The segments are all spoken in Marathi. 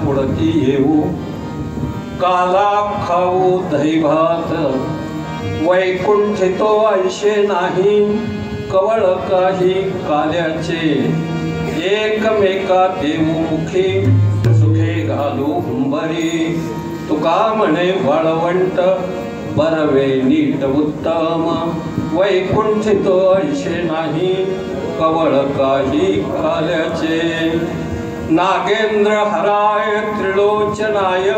पुढती येऊ काला खाऊ दही भात वैकुंठितो ऐशे नाही कवळ काही काल्याचे एकमेका देऊ मुखी सुखे घालू हुंबरी तुका म्हणे वाळवंट बरवे नीट उत्तम वैकुंठितो ऐशे नाही कवळ काही काल्याचे नागेंद्र हराय त्रिलोचनाय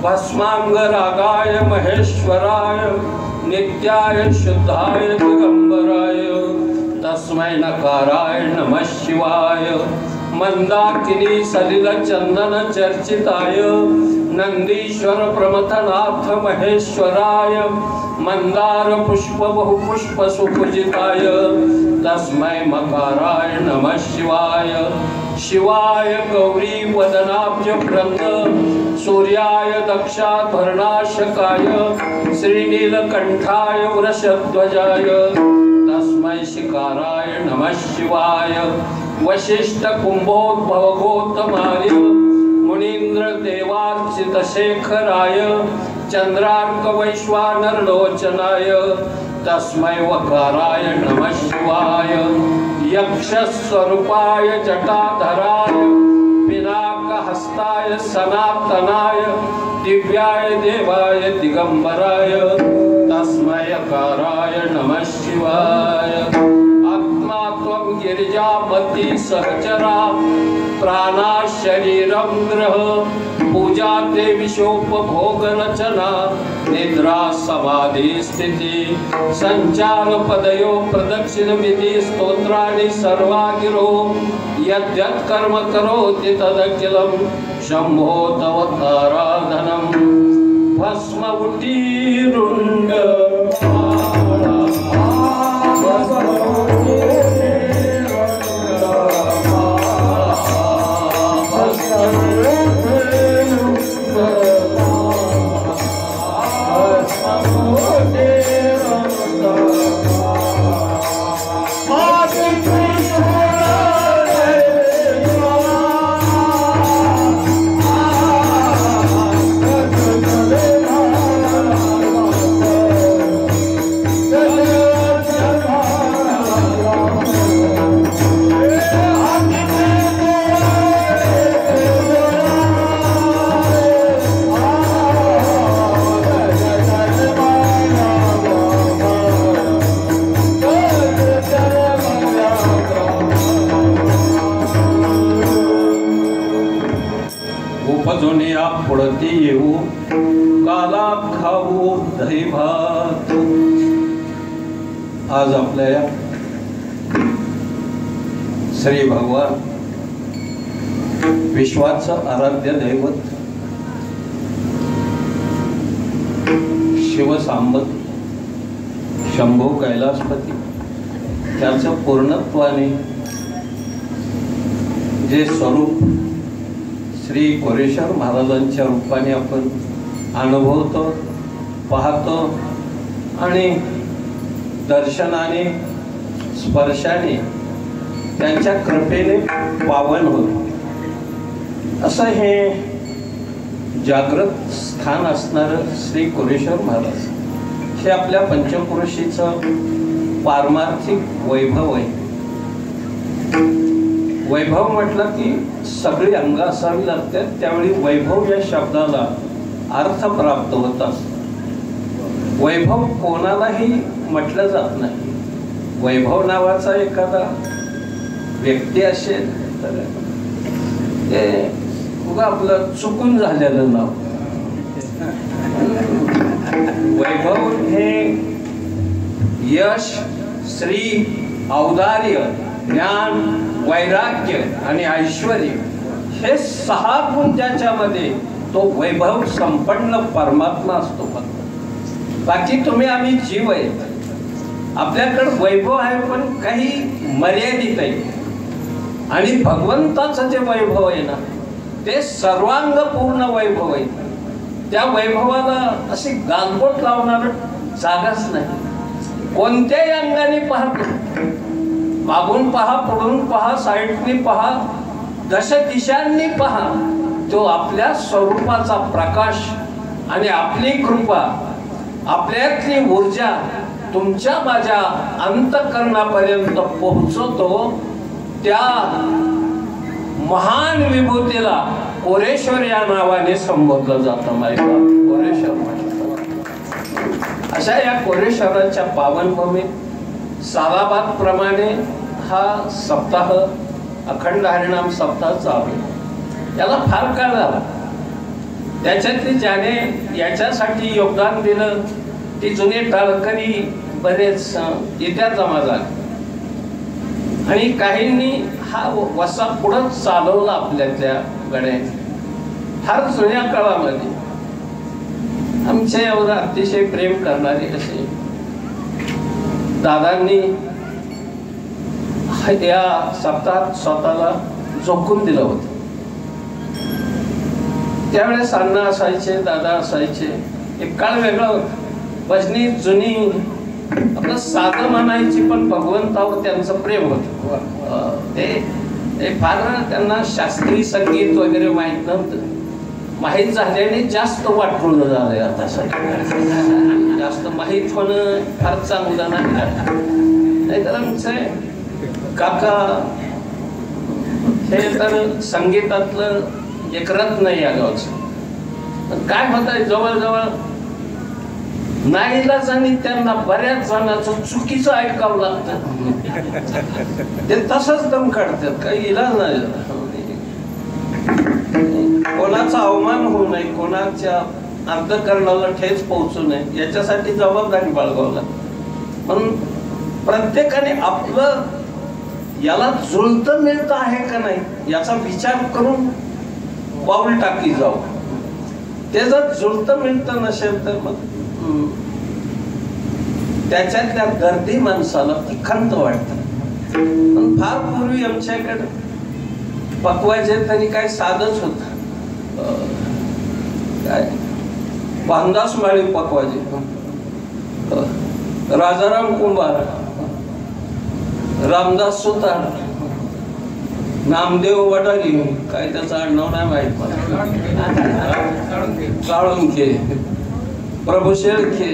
भस्मांग रागाय महेश्वराय नित्याय शुद्धाय दिगंबराय तस्मै नकाराय नमः शिवाय मंदाकिनी सलिल चंदन चर्चिताय नंदीश्वर प्रमथनाथ महेश्वराय मंदार पुष्प बहुपुष्प सुपूजिताय तस्मै मकाराय नमः शिवाय शिवाय गौरी वदनाब्ज वृंद सूर्याय दक्षाभरणाशकाय श्रीनीलकंठाय वृषध्वजाय तस्मै शिकाराय नमः शिवाय वशिष्ठ कुंभोद्भव गौतमाय मुनीन्द्र देवार्चित शेखराय चंद्रार्क वैश्वानर लोचनाय तस्मै वकाराय नमः शिवाय यक्ष स्वरूपाय जटाधराय पिनाक हस्ताय सनातनाय दिव्याय देवाय दिगंबराय तस्मै यकाराय नमः शिवाय आत्मा त्वं गिरिजामती सहचरा प्राणा शरीरं ग्रह पूजा ते विशोपभोग रचना निद्रा समाधि स्थिति संचार पदयो प्रदक्षिण विधि स्तोत्राणि सर्वा गिरो यद्यत् कर्म करोति तदखिलं शंभो तव आराधनं भस्म उटीरुण्ड पुढती येऊ काला खाऊ दही भात। आज आपल्या श्री भगवान विश्वाचं आराध्य दैवत शिवसांबत शंभो कैलासपती त्याचं पूर्णत्वाने जे स्वरूप श्री कोरेश्वर महाराजांच्या रूपाने आपण अनुभवतो पाहतो आणि दर्शनाने स्पर्शाने त्यांच्या कृपेने पावन होतो असं हे जागृत स्थान असणारं श्री कोरेश्वर महाराज हे आपल्या पंचक्रोशीचं पारमार्थिक वैभव आहे। वैभव म्हटलं की सगळी अंग असावी लागतात, त्यावेळी वैभव या शब्दाला अर्थ प्राप्त होत असतो। वैभव कोणालाही म्हटलं जात नाही। वैभव नावाचा एखादा व्यक्ती असेल तर ते उगा आपलं चुकून झालेलं नाव। वैभव हे यश, श्री, औदार्य, ज्ञान, वैराग्य आणि ऐश्वर्य हे 6 गुण ज्याच्यामध्ये तो वैभव संपन्न परमात्मा असतो। फक्त बाकी तुम्ही आम्ही जीव आहेत, आपल्याकडे वैभव आहे पण काही मर्यादित आहे। आणि भगवंताचं जे वैभव आहे ना ते सर्वांगपूर्ण वैभव आहे। त्या वैभवाला अशी गालबोट लावणार जागाच नाही। कोणत्याही अंगाने पाहतो, मागून पहा, पुढून पहा, साईडनी पहा, दश दिशांनी पहा, तो आपल्या स्वरूपाचा प्रकाश आणि आपली कृपा, आपल्यातली ऊर्जा तुमच्या माझ्या अंतःकरणापर्यंत पोहोचवतो. त्या महान विभूतीला कोरेश्वर या नावाने संबोधलं जातं. कोरेश्वर अशा या कोरेश्वराच्या पावनभूमीत सालाबाद प्रमाणे हा सप्ताह अखंड हरिनाम सप्ताह चालू आहे. याला फार काळ झाला. त्याच्यातली ज्याने याच्यासाठी योगदान दिलं ती जुने टाळकरी बरेच इथे जमा झाले आणि काहींनी हा वसा पुढं चालवला आपल्यातल्या गड्यांनी. फार जुन्या काळामध्ये आमच्या एवढं अतिशय प्रेम करणारे असे दादांनी या सप्ताहात स्वतःला झोकून दिलं होतं. त्यावेळेस अण्णा असायचे, दादा असायचे. एक काळ वेगळा होता. भजनी जुनी आपलं साधं म्हणायची पण भगवंतावर त्यांचं प्रेम होतं. ते फार त्यांना शास्त्रीय संगीत वगैरे माहीत नव्हतं. माहीत झाल्याने जास्त वाटून झालंय. आता जास्त माहीत होणं फार चांगलं नाही. तर आमचे काका हे तर संगीतातलं एक रत्न या गावचं. काय होत आहे, जवळजवळ नाईलाजाने त्यांना बऱ्याच जणांचं चुकीचं ऐकावं लागतं. ते तसंच दम काढतात, काही इलाज नाही. कोणाचा अवमान होऊ नये, कोणाच्या अंतःकरणाला ठेच पोहोचू नये याच्यासाठी जबाबदारी बाळगावं लागते. पण प्रत्येकाने आपलं याला जुळतं मिळतं आहे का नाही याचा विचार करून पाऊल टाकी जाऊ. ते जर जुळतं मिळतं नसेल तर मग त्याच्यातल्या गर्दी माणसाला ती खंत वाटतं. पण फार पूर्वी आमच्याकडे पकवायचे तरी काय साधच होत. काय बांधास माळी पकवायचे, राजाराम कुंभार, रामदास सुतार, नामदेव वडारी, काय त्याचं आडनाव नाही माहित मला, साळुंखे, प्रभू शेळके,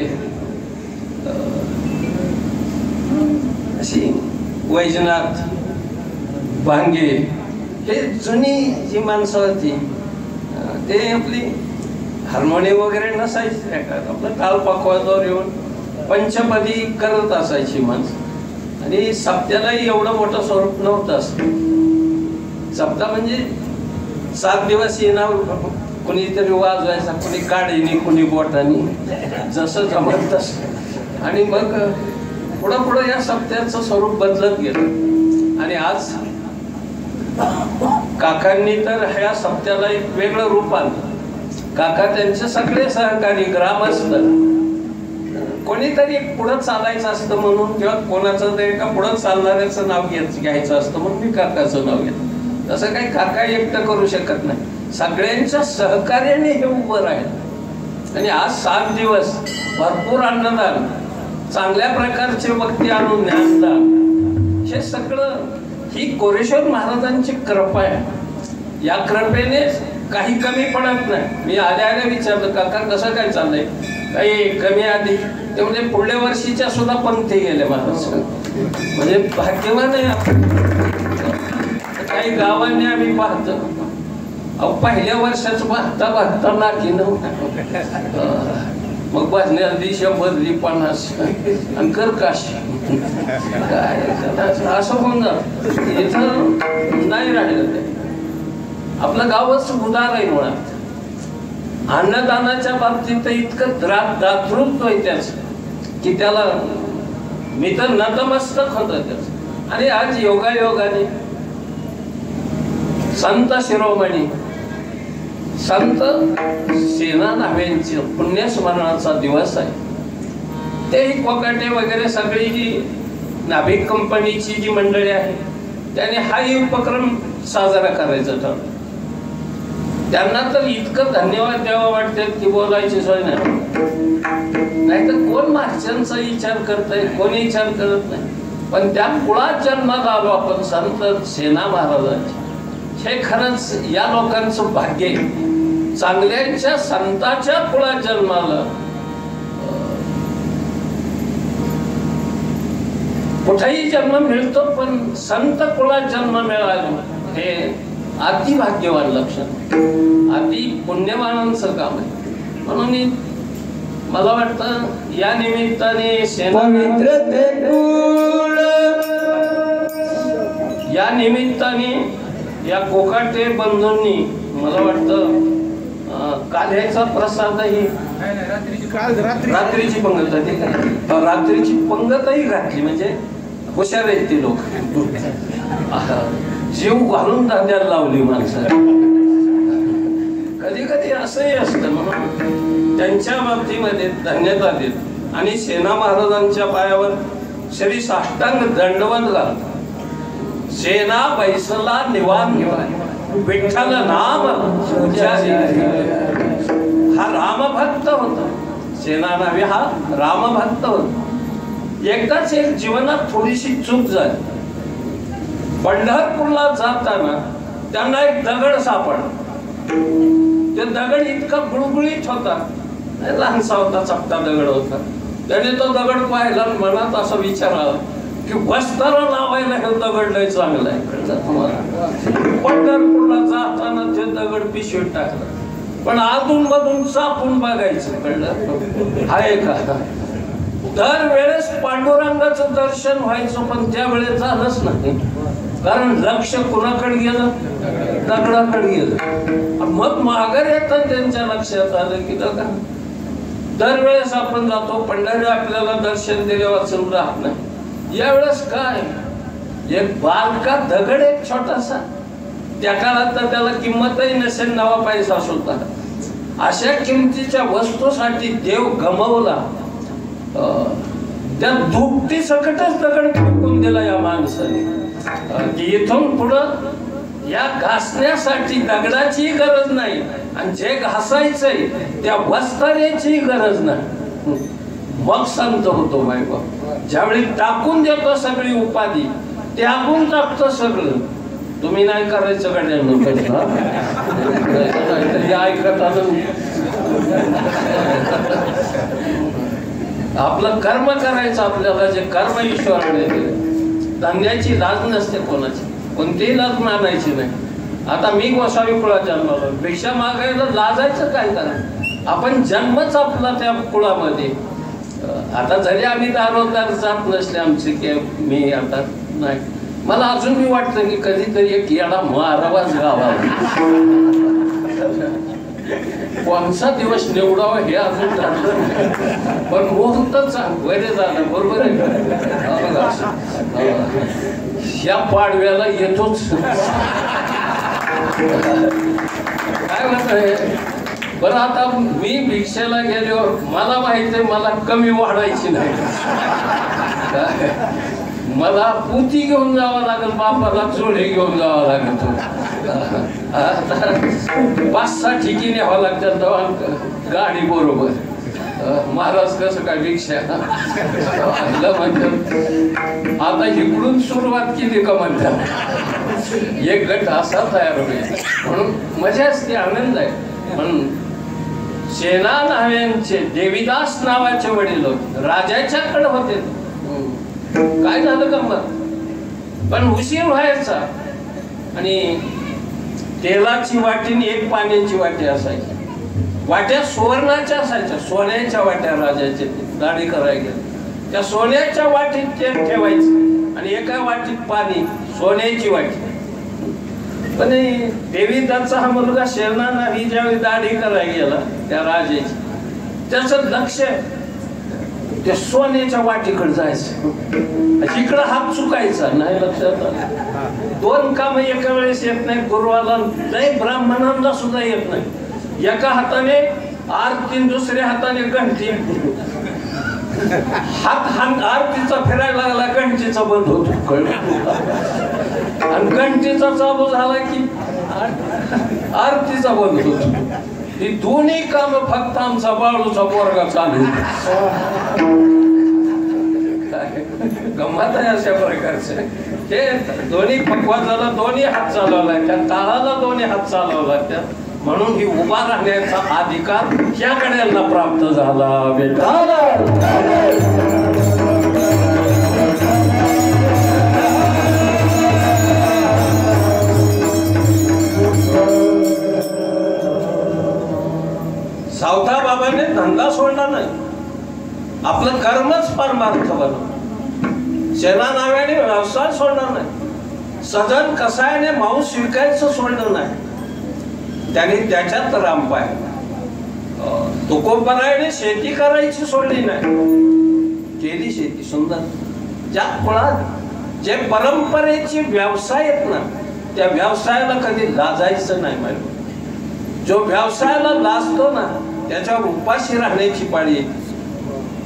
अशी वैजनाथ भांगे, हे जुनी जी माणसं होती. ते आपली हार्मोनियम वगैरे नसायची, आपलं टाळ पकवाजावर येऊन पंचपदी करत असायची माणसं. आणि सप्त्यालाही एवढं मोठं स्वरूप नव्हतं. सप्ताह म्हणजे 7 दिवस येणार, कुणीतरी वाजवायचा, कुणी काढीनी, कुणी बोटानी, जसं जमत तसं. आणि मग पुढं पुढं या सप्त्याचं स्वरूप बदलत गेलं. आणि आज काकांनी तर ह्या सप्त्याला एक वेगळं रूप आणलं. काका त्यांचे सगळे सहकारी ग्रामस्थ, कोणीतरी एक पुढं चालायचं असतं म्हणून, किंवा कोणाचं तरी एका पुढं चालणाऱ्याचं नाव घ्यायचं असतं म्हणून मी काकाचं नाव घेतलं. तसं काही काका एकटं करू शकत नाही. सगळ्यांच्या सहकार्याने हे उभं राहिलं. आणि आज 7 दिवस भरपूर अन्नदान, चांगल्या प्रकारचे वक्ते आणून ज्ञानदान, हे सगळं ही कोरेश्वर महाराजांची कृपा आहे. या कृपेने काही कमी पडत नाही. मी आल्या विचारलं, काका कसं काय चाललंय, काही कमी आधी? ते म्हणजे पुढल्या वर्षीच्या सुद्धा पंक्ती गेले महाराज. म्हणजे भाग्यवान आहे आपण. काही गावांनी आम्ही पाहतो, अहो पहिल्या वर्षाचं बघता नाकी नव्हतं, मग बसण्या आधी 100, 50 आणि कर काशी, काय असं होऊन जात. इथं नाही राहिलं. ते आपलं गावच उदार आहे मुळात. अन्नदानाच्या बाबतीत इतकं दातृत्व आहे त्याचं की त्याला मी तर नतमस्तक होत त्याचं. आणि आज योगायोगाने संत शिरोमणी संत सेना नाव्यांची पुण्यस्मरणाचा दिवस आहे. तेही कोकाटे वगैरे सगळी जी नाभिक कंपनीची जी मंडळी आहे त्याने हाही उपक्रम साजरा करायचा ठरवला. त्यांना तर इतकं धन्यवाद द्यावं वाटतं की बोलायची सोय नाही. नाहीतर कोण मागच्यांचा विचार करतंय, कोणी विचार करत नाही. पण त्या कुळात जन्माला आलो आपण संत सेना महाराजांची. हे खरंच या लोकांचं भाग्य आहे. चांगल्याच्या संताच्या कुळात जन्माला कुठेही जन्म मिळतो, पण संत कुळात जन्म मिळाला हे अति भाग्यवान लक्षण, अति पुण्यवानांचं काम आहे. म्हणून मला वाटतं या निमित्ताने या निमित्ताने या कोकाटे बंधूंनी मला वाटतं काल्याचा प्रसादही रात्रीची पंगत रात्रीची पंगतही घातली. म्हणजे हुशार आहेत ती लोक, जीव घालून दांड्याला लावली माणसाने. कधी कधी असंही असतं. म्हणून त्यांच्या बाबतीमध्ये धन्यता देत आणि सेना महाराजांच्या पायावर श्री साष्टांग दंडवत घालतात. सेना बैसला निवान विठ्ठल नाम हा रामभक्त होता. सेना नावे हा रामभक्त होता. एकदाच एक जीवनात थोडीशी चूक झाली. पंढरपूरला जाताना त्यांना एक दगड सापडला. ते दगड इतका गुळगुळीत होता, लहानसा होता, चपटा दगड होता. त्याने तो दगड पाहिला, मनात असा विचार आला की वस्ताला लावायला हे दगड लय चांगला आहे. पंढरपूरला जाताना ते दगड पिशवीत टाकलं, पण आतून मधून चापून बघायचं. कळलं आहे का? दरवेळेस पांडुरंगाचं दर्शन व्हायचं, पण त्यावेळेस झालंच नाही. कारण लक्ष कुणाकडे गेलं? दगडाकडे गेलं. मग माघार येतात त्यांच्या लक्षात आलं की दरवेळेस आपण जातो, पंढरी आपल्याला दर्शन दिले वाचून राहत नाही. यावेळेस काय, एक बारका दगड, एक छोटासा, त्या काळात तर त्याला किंमतही नसेल, नवा पैसा सुद्धा. अशा किमतीच्या वस्तूसाठी देव गमवला. त्या दुपटी सकटच दगड फेकून दिला या माणसाने की इथून पुढं या घासण्यासाठी दगडाची गरज नाही, आणि जे घासायचंय त्या वस्ताऱ्याची गरज नाही. मग संत होतो बायबा. ज्यावेळी टाकून देतो सगळी उपाधी, त्यागून टाकतो सगळं. तुम्ही नाही करायचं गड्यांना ऐकत आलं. आपलं कर्म करायचं. आपल्याला जे कर्म ईश्वराने दिले, धंद्याची लाज नसते कोणाची, कोणतीही लाज मानायची नाही. आता मी गोसावी कुळात जन्माला, भिक्षा मागायला लाजायचं काय कारण? आपण जन्मच आपला त्या कुळामध्ये. आता जरी आम्ही दारोदार जात नसले आमचे, की मी आता नाही, मला अजून मी वाटतं की कधीतरी एक येडा मारावाच गावा. कोणचा दिवस निवडावा हे अजून ठरलं नाही, पण मुहूर्तच बरे झालं. बरोबर आहे. ह्या पाडव्याला येतोच. काय म्हणत बरं, आता मी भिक्षेला गेलो, मला माहित आहे मला कमी वाढायची नाही. मला पुती घेऊन जावं लागेल, बापाला चोळे घेऊन जावं लागेल. 5-6 ठिकी न्यावं लागतात गाडी बरोबर. महाराज कसं काय भिक्षा म्हणतात. आता इकडून सुरुवात केली का म्हणतात, एक गट असा तयार होईल. म्हणून मजा असते, आनंद आहे. म्हणून सेना नाव्यांचे देवीदास नावाचे वडील होते, राजाच्याकडे होते. काय झालं गंमत, पण उशीर व्हायचा आणि तेलाची वाटी आणि एक पाण्याची वाटी असायची. वाट्या सुवर्णाच्या असायच्या, सोन्याच्या वाट्या. राजाचे दाढी करायला त्या सोन्याच्या वाटीत तेल ठेवायचं आणि एका वाटीत पाणी, सोन्याची वाटी. पण देवीदासचा हा मुलगा सेना नाही, ज्यावेळी दाढी करायला गेला त्या राजाची, त्याचं लक्ष त्या सोन्याच्या वाटीकडे जायचं. इकडं हात चुकायचा नाही. लक्षात आलं, 2 काम एका वेळेस येत नाही. गुरुवाला लय ब्राह्मणांना सुद्धा येत नाही. एका हाताने आरती, दुसऱ्या हाताने घंटी. हात आरतीचा फिरायला लागला, घंटीचा बंद होतो. आणि घंटीचा चालू झाला की आरतीचा बंद होतो. ही दोन्ही काम फक्त आमचा बाळूचा पोरगा चालू. गंमत आहे अशा प्रकारचे. हे दोन्ही पक्वाजाला दोन्ही हात चालवलाय, त्या ताळाला दोन्ही हात चालवला त्या, म्हणून ही उभा राहण्याचा अधिकार ह्या गड्यांना प्राप्त झाला. सावता बाबाने धंदा सोडला नाही, आपलं कर्मच परमार्थ बनवलं. सेना नाव्याने व्यवसाय सोडला नाही, सदन कसायाने मांस विकायचं सोडलं नाही, त्याने त्याच्यात राम पाहिला. तुकोबरायाने शेती करायची सोडली नाही, केली शेती सुंदर. ज्या कुळात जे परंपरेची व्यवसाय आहेत ना, त्या व्यवसायाला कधी लाजायचं नाही. माहिती, जो व्यवसायाला लाजतो ना त्याच्यावर उपाशी राहण्याची पाळी येते.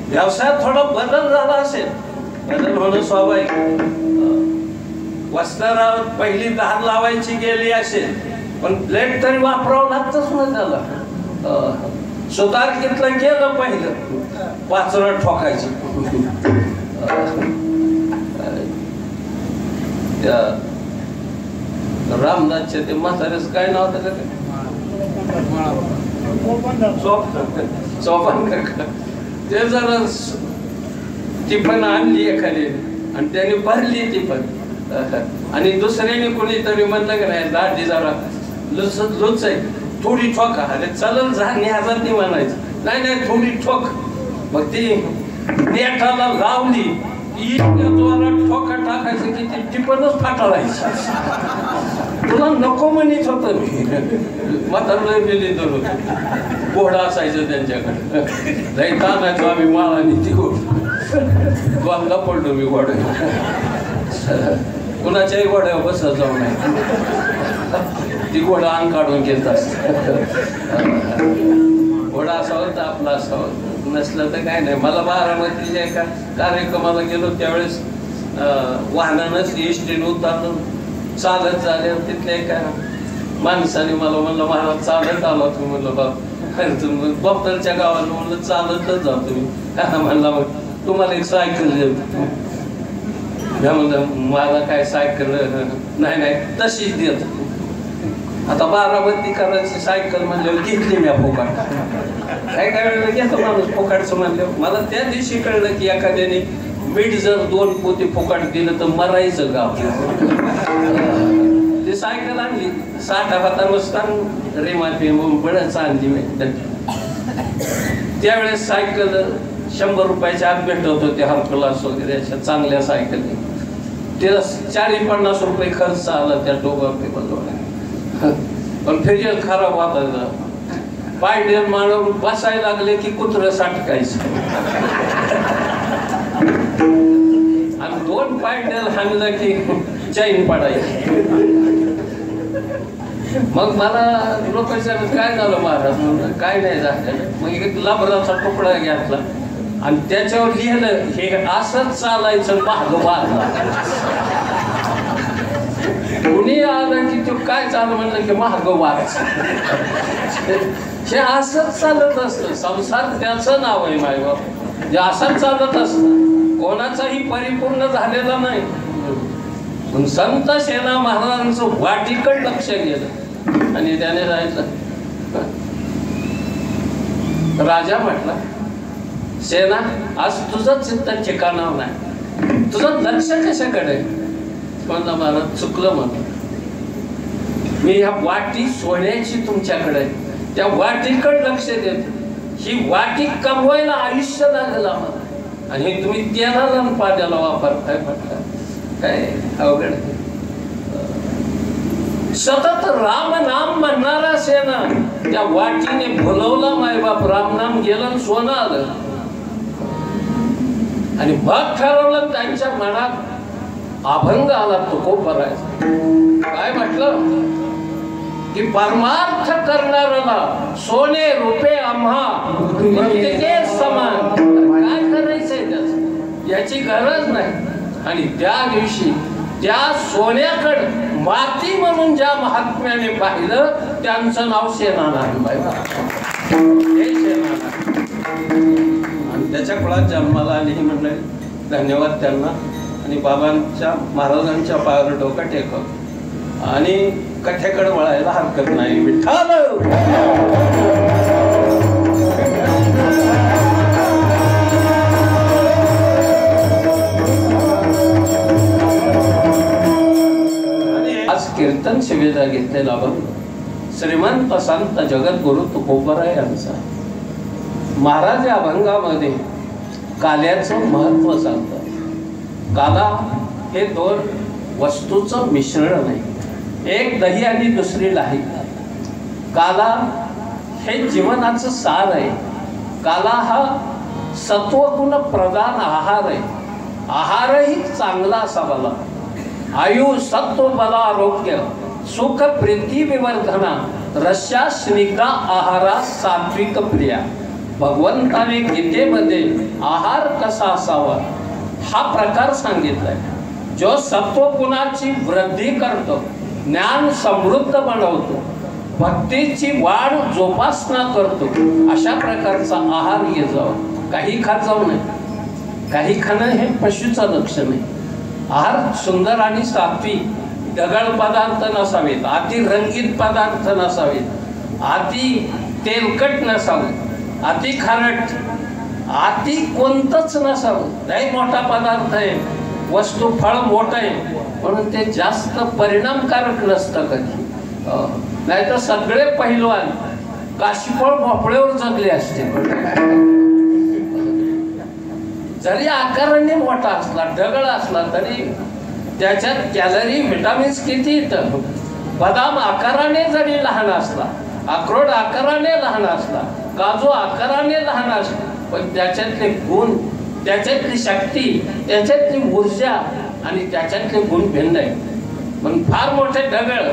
व्यवसायात थोडा बदल झाला असेल, बदल होणं स्वाभाविक. वस्त्रावर पहिली धार लावायची गेली असेल, पण प्लेट तरी वापरावं लागतच ना त्याला. सुतारकीतलं गेलं पहिलं, पाचरं ठोकायची. त्या रामदासच्या ते म्हातारेच काय नाव होतं, चोपन काका. ते जरा टिफन आणली एखादी आणि त्याने भरली टिफन, आणि दुसऱ्याने कोणीतरी म्हणलं की नाही दाढी जरा लुच आहे, थोडी ठोका. अरे चलन झाली हजार नाही म्हणायचं, नाही नाही थोडी ठोक. मग ती नेटाला लावली, इतक्या जोरात ठोका टाकायचं की ती टिफनच फाटाळायची. तुला नको म्हणत होतं मी. म्हातारला गेली तर घोडा असायचं त्यांच्याकडे, लई तानायचो आम्ही माळाने ती गोंदा पडलो मी घोड्या. कुणाच्याही घोड्यावर बसत जाऊ नये, ती घोडा अंग काढून घेत असत. घोडा असावं तर आपला असावं, नसलं तर काय नाही. मला बारामतीच्या एका कार्यक्रमाला गेलो त्यावेळेस वाहनानंच एसटीने उतरलो, चालत झाले. तिथल्या एका माणसाने मला म्हणलं महाराज चालत आला तुम्ही. म्हणलं बाप बप्तरच्या गावाला म्हणलं चालतच जा तुम्ही. म्हणला मग तुम्हाला एक सायकल देतो. म्हणलं मला काय सायकल नाही नाही तशीच देत. आता बारामती करायची सायकल म्हणल्यावर घेतली मी फुकाट. काय काय वेळेला घेतो माणूस फुकाटचं म्हणलं. मला त्या दिवशी कळलं की एखाद्याने मीठ जर 2 पोते फुकाट दिलं तर मरायचं गाव. ते सायकल आणली 60 हाता नसताना रेमाते बळच आणली मी. त्यावेळेस सायकल 100 रुपयाच्या आत भेटत होते, हरकुलास वगैरे अशा चांगल्या सायकली. तिला 40-50 रुपये खर्च आला त्या टोबावरती बदलवण्या. पण फेरियल खराब वाटायचा. पायडेल मानव बसायला लागले की कुत्रं साठकायचं, आणि 2 पायडेल हाणलं की चैन पडायची. मग मला लोक विचारत काय झालं महाराज. म्हणलं काय नाही झालं. मग एक लाबराचा तुकडा घेतला आणि त्याच्यावर लिहिलं हे असंच चालायचं भागवान. कुणी आलं की तो काय चालू म्हणलं की महागवाच. हे असंच चालत असतं. संसार त्याचं नाव आहे मायबाप, जे असंच चालत असतं. कोणाचाही परिपूर्ण झालेला नाही. पण संत सेना महाराजांचं वाटीकड लक्ष गेलं आणि त्याने जायचं. राजा म्हटला सेना आज तुझं चित्त ठिकाणावर नाही, तुझं लक्ष कशाकडे. म्हणला महाराज चुकलं म्हणून मी ह्या वाटी सोन्याची तुमच्याकडे, त्या वाटीकडे लक्ष देतो. ही वाटी कमवायला आयुष्य लागलं आम्हाला आणि हे तुम्ही तेलाला आणि पाण्याला वापरताय. म्हटलं काय अवघड. सतत राम नाम म्हणणारा सेना त्या वाटीने भुलवला मायबाप. रामनाम गेलं, सोनं आलं. आणि मग ठरवलं त्यांच्या मनात अभंग आला तुकोबरायचा. काय म्हटलं की परमार्थ करणाऱ्याला सोने रुपे आम्हा प्रत्येके समान. काय करायचंय त्याच, याची गरज नाही. आणि त्या दिवशी त्या सोन्याकडे माती म्हणून ज्या महात्म्याने पाहिलं त्यांचं नाव सेनानाथ. हे सेनानाथ आणि त्याच्या कुळात जन्माला आली ही म्हणलं. धन्यवाद त्यांना. आणि बाबांच्या महाराजांच्या पायावर डोकं टेकव आणि कथेकडे वळायला हरकत नाही. विठ्ठल आज कीर्तन सेवेचा घेतलेला आपण श्रीमंत संत जगद्गुरु तुकोबराय यांचा. महाराज या अभंगामध्ये काल्याचं महत्व सांगतात. काला हे दोन वस्तूचं मिश्रण नाही, एक दही आणि दुसरी लाही. काला हे जीवनाचं सार आहे. काला हा सत्वगुण प्रधान आहार आहे. आहारही चांगला असावा. आयु सत्व बल आरोग्य सुख प्रीती विवर्धना रस्या स्निग्धा आहारा सात्विक प्रिया. भगवंताने गीतेमध्ये आहार कसा असावा हा प्रकार सांगितलाय. जो सत्वगुणाची वृद्धी करतो, ज्ञान समृद्ध बनवतो, भक्तीची वाढ जोपासना करतो, अशा प्रकारचा आहार घे जावा. काही खात जाऊ नये. काही खाणं हे पशुचं लक्षण आहे. आहार सुंदर आणि सात्विक, ढगळ पदार्थ नसावेत, अति रंगीत पदार्थ नसावेत, अति तेलकट नसावेत, अति खारट, अति कोणतंच नसावं. लय मोठा पदार्थ आहे, वस्तू फळ मोठं आहे म्हणून ते जास्त परिणामकारक नसतं कधी. नाही तर सगळे पहिलवान काशीफळ भोपळ्यावर जगले असते. जरी आकाराने मोठा असला, ढगळ असला तरी त्याच्यात कॅलरी व्हिटॅमिन्स किती येतं. बदाम आकाराने जरी लहान असला, अक्रोड आकाराने लहान असला, काजू आकाराने लहान असला, पण त्याच्यातले गुण, त्याच्यातली शक्ती, त्याच्यातली ऊर्जा आणि त्याच्यातले गुण भिन्न आहे. पण फार मोठे ढगळ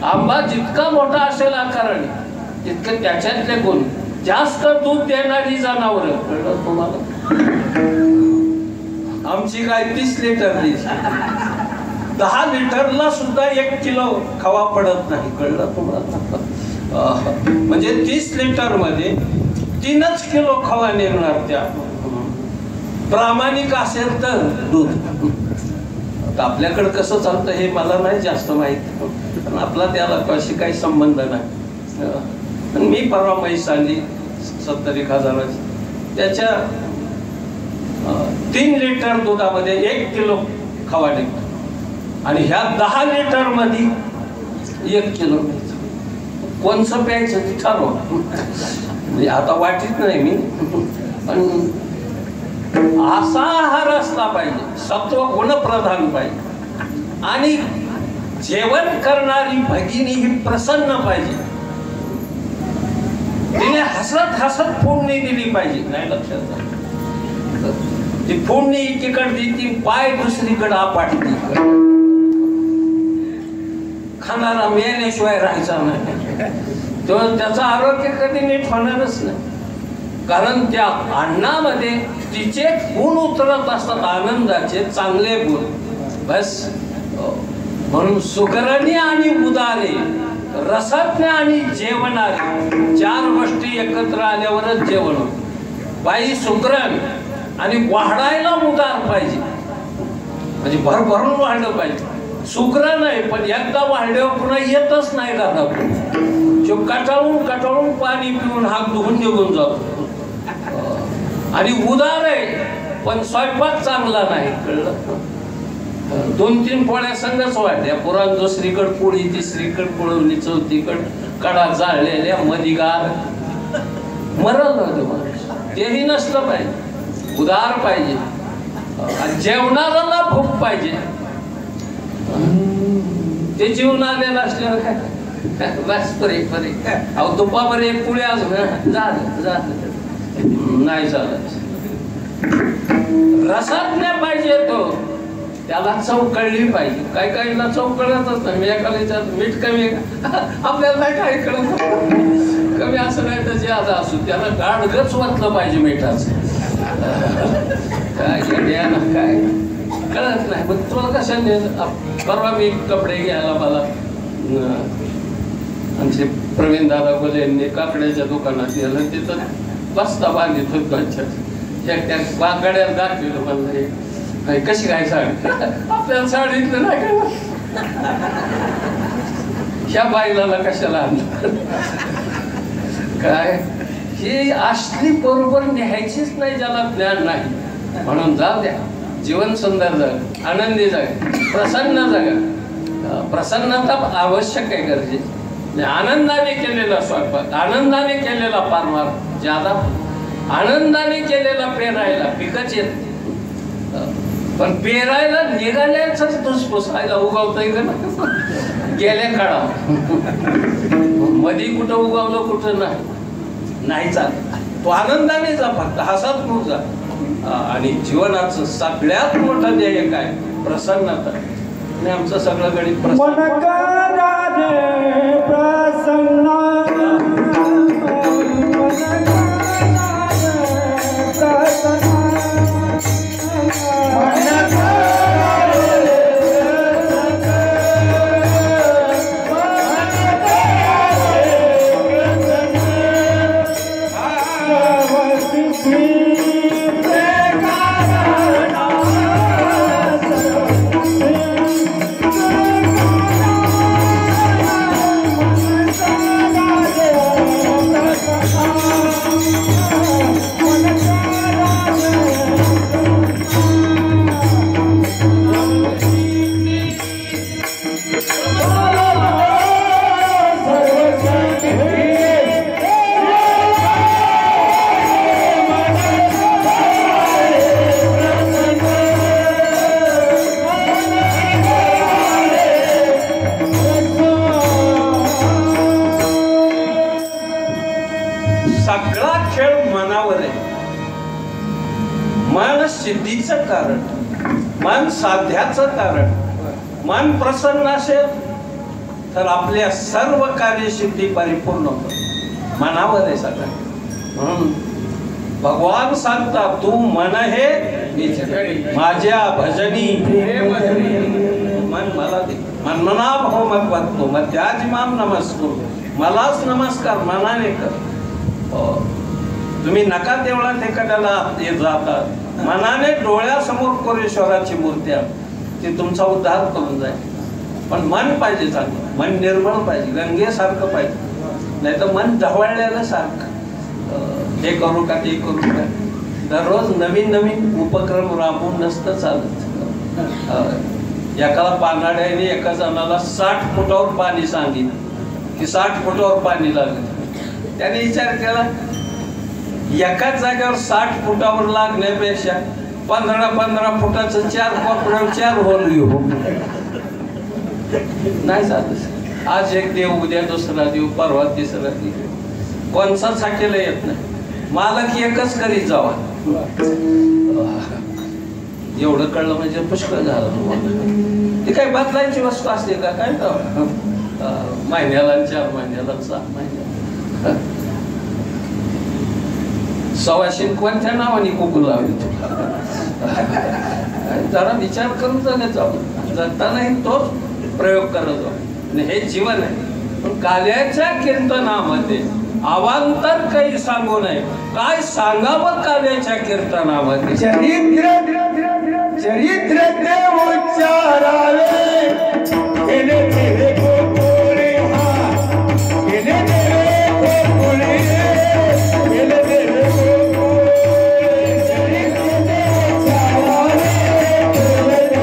आंबा जितका मोठा असेल आकाराने तितके त्याच्यातले गुण. जास्त दूध देणारी जनावरं, कळलं तुम्हाला, आमची गाय 30 लिटर द्यायची, 10 लिटरला सुद्धा 1 किलो खवा पडत नाही. कळलं तुम्हाला. म्हणजे 30 लिटर मध्ये 3च किलो खवा निघणार. त्या प्रामाणिक असेल तर दूध. आता आपल्याकडे कसं चालतं हे मला नाही जास्त माहिती, पण आपला त्याला कशी काही संबंध नाही. मी परवा म्हैस आणली 70,000 त्याच्या 3 लिटर दुधामध्ये 1 किलो खवा निघतो आणि ह्या 10 लिटर मध्ये 1 किलो. कोणचं प्यायचं ते ठरवा. म्हणजे आता वाटीत नाही मी, पण असा आहार असला पाहिजे, सत्व गुणप्रधान पाहिजे आणि जेवण करणारी भगिनी ही प्रसन्न पाहिजे. तिने हसत हसत फोडणी दिली पाहिजे. नाही लक्षात ती फोडणी एकीकडे देती, पाय दुसरीकडे आपटती. खाणारा मेल्याशिवाय राहायचा नाही, तो त्याचं आरोग्य कधी नीट होणारच नाही. कारण त्या अन्नामध्ये तिचे गुण उतरत असतात, आनंदाचे चांगले गुण. बस म्हणून सुगरणी आणि उदारे, रसज्ञ आणि जेवणारे 4 गोष्टी एकत्र आल्यावरच जेवण होतं. बाई सुगरण आणि वाढायला उदार पाहिजे, म्हणजे भरभरून वाढलं पाहिजे. सुगरण आहे पण एकदा वाढल्यावर पुन्हा येतच नाही घरातून. जो कटाळून कटाळून पाणी पिऊन हात धुवून निघून जातो. आणि उदार आहे पण स्वयंपाक चांगला नाही. कळलं. 2-3 पोळ्या संगच वाढल्या, पुराण दुसरीकडे पोळी, तिसरीकडे पोळवली, चौथीकडे कडा जाळलेल्या, मधी गार, मरल माणूस. तेही नसलं पाहिजे. उदार पाहिजे. जेवणाला भूक पाहिजे. ते जीवन आलेलं असल्यावर काय बस परे परे. अहो तुपावर 1 पोळी अजून झालं नाही झालं. रसाज्ञ पाहिजे तो, त्याला चव कळली पाहिजे. काही काहीला चव कळतच नाही. एकाला मीठ कमी आपल्याला नाही काय कळत, कमी असं नाही तर ज्यादा असू, त्याला गाडगच वाटलं पाहिजे मिठाचं. काय काय कळत नाही. पण तुला कशाने. परवा मी कपडे घ्यायला मला आमचे प्रवीण दादा बोले यांनी कापड्याच्या दुकानात गेलं, तिथं बस्ता बांधित होत. त्या गड्याला दाखवलं, म्हणलं कशी काय साडी आपल्याला साडीतलं नाही काय ह्या बाईला कशाला आणलं काय हे असली बरोबर न्यायचीच नाही ज्याला ज्ञान नाही म्हणून जाऊ द्या जीवन सुंदर जग आनंदी जग प्रसन्न जग प्रसन्नता आवश्यक आहे गरजेची आनंदाने केलेला स्वयंपाक आनंदाने केलेला पारमार ज्यादा आनंदाने केलेला पेरायला पिकच येत पण पेरायला निघाल्याच धुसफुसायला उगवतंय का ना गेल्या काळात मधी कुठं उगवलं कुठं नाही चालत तो आनंदाने जा फक्त हसत खूप जा आणि जीवनाचं सगळ्यात मोठं ध्येय काय प्रसन्नता आणि आमचं सगळं गणित प्रसन्न सगळा खेळ मनावर आहे मन सिद्धीचं कारण मन साध्याचं कारण मन प्रसन्न असेल तर आपल्या सर्व कार्यसिद्धी परिपूर्ण होतात मनावर आहे सगळं म्हणून भगवान सांगता तू मन हे माझ्या भजनी मन मला दे मनमना भाव मत बघतो मग त्याच माम नमस्को मलाच नमस्कार मनाने कर तुम्ही नका देवळात एखाद्याला येत जातात मनाने डोळ्यासमोर कोरेश्वराची मूर्ती ती तुमचा उद्धार करून जाईल पण मन पाहिजे चांगलं मन निर्मळ पाहिजे गंगेसारखं पाहिजे नाही तर मन ढवळलेलं सारखं हे करू का ते करू का दररोज नवीन नवीन उपक्रम राबवून नसतं चालत एकाला पानाड्याने एका जणाला 60 फुटावर पाणी सांगितलं की 60 फुटावर पाणी लागलं त्याने विचार केला एकाच जागेवर 60 फुटावर लागण्यापेक्षा 15 फुटाचं 4 कोपऱ्यावर 4 होल घेऊ नाही चालत आज एक देव उद्या दुसरा देव परवा तिसरा देव कोणचाच हाकेला येत नाही मालक एकच करीत जावा एवढं कळलं म्हणजे पुष्कळ झालं तुम्हाला ती काही बदलायची वस्तू असते का काय महिन्याला 4 महिन्याला 6 महिन्याला सवाशीन कोणत्या नावाने कुकू लावली जरा विचार करून जगत जाऊ जगतानाही तोच प्रयोग करत जाऊ हे जीवन आहे पण काव्याच्या कीर्तनामध्ये अवांतर काही सांगू नये काय सांगावं काव्याच्या कीर्तनामध्ये चरित्र देव उच्चारावे केले तेरे गोकुळे हा केले तेरे गोकुळे केले तेरे गोकुळे चरित्र देव उच्चारावे केले तेरे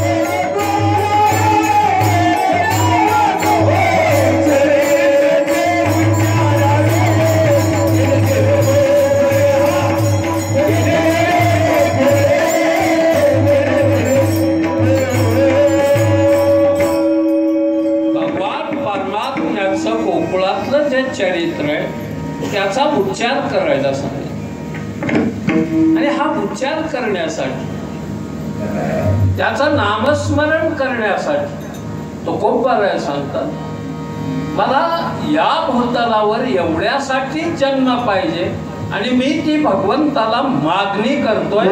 गोकुळे चरित्र आहे त्याचा उच्चार करायला सांगितलं आणि हा उच्चार करण्यासाठी त्याचं नामस्मरण करण्यासाठी तो खूप बरं सांगतात मला या भूतलावर एवढ्यासाठी जन्म पाहिजे आणि मी ती भगवंताला मागणी करतोय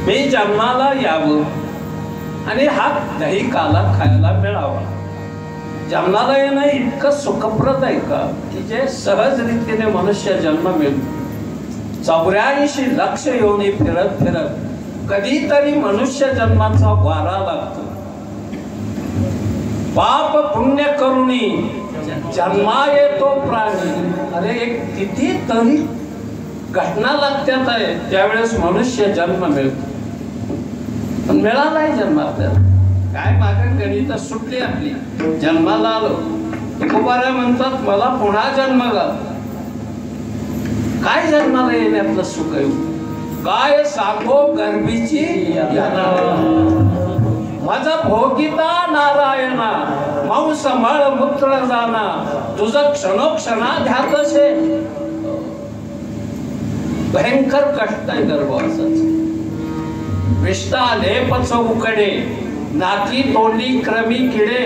मी जन्माला यावं आणि हा दही काला खायला मिळावा. जन्माला येणं इतकं सुखप्रद आहे का की जे सहज रीतीने मनुष्य जन्म मिळतो. 84 लक्ष योनी फिरत फिरत कधीतरी मनुष्य जन्माचा वारा लागतो. पाप पुण्य करुणी जन्मा येतो प्राणी. अरे एक कितीतरी घटना लागत्यात आहे त्यावेळेस मनुष्य जन्म मिळतो. पण मिळालाय जन्म आपल्याला काय मागं गणित सुटली आपली. जन्माला आलो तुकोबारा म्हणतात मला पुन्हा जन्म घाल. काय जन्माला येण्यातलं सुख आहे काय सांगो गर्भीची माझा भोगिता नारायणा मांस मळ मूत्र जाना तुझं क्षणोक्षणा ध्यातसे. भयंकर कष्ट आहे गर्भवासाचं. विष्ठा लेपच उकडे नाकी तोंडी क्रमी किडे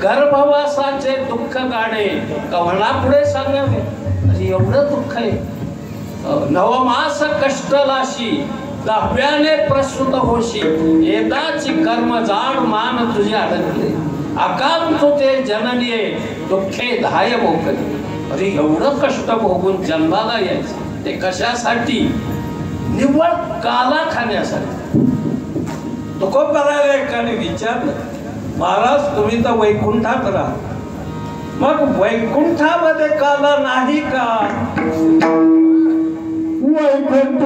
गर्भवासाचे दुःख गाणे कव्हणा पुढे सांगावे. अरे एवढं दुःख आहे. नवमास कष्टलाशी 10व्याने प्रसूत होशी येताची कर्म जाण मान तुझे अडकले आकांत ते जननीये दुःखे धाय मोकले. अरे एवढं कष्ट भोगून जन्माला यायचं ते कशासाठी निव्वळ काला खाण्यासाठी. तुकोबाराला एकाने विचारलं महाराज तुम्ही तर वैकुंठात राहा मग वैकुंठामध्ये काला नाही का. वैकुंठ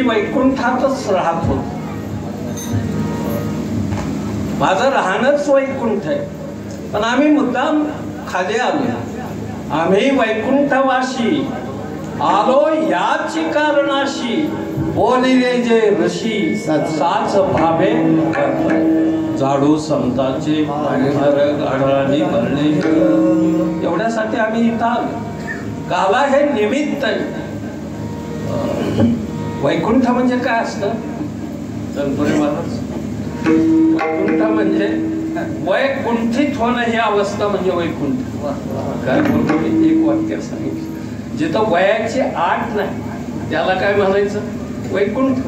वैकुंठातच राहत होतो. माझं राहणंच वैकुंठ आहे. पण आम्ही मुद्दाम खाली आलो आम्ही वैकुंठवाशी आलो याची कारणाशी, बोली रे जे ऋषी साच भावे झाडू समताचे गाढवानी भरले. एवढ्यासाठी आम्ही इथं आलो. काला हे निमित्त आहे. वैकुंठ म्हणजे काय असतं तनपुरे महाराज? वैकुंठ म्हणजे वैकुंठित होणं ही अवस्था म्हणजे वैकुंठ. काय बोलतो मी? एक वाक्य सांगितलं. जिथं वयाची आठ नाही त्याला काय म्हणायचं? वैकुंठ.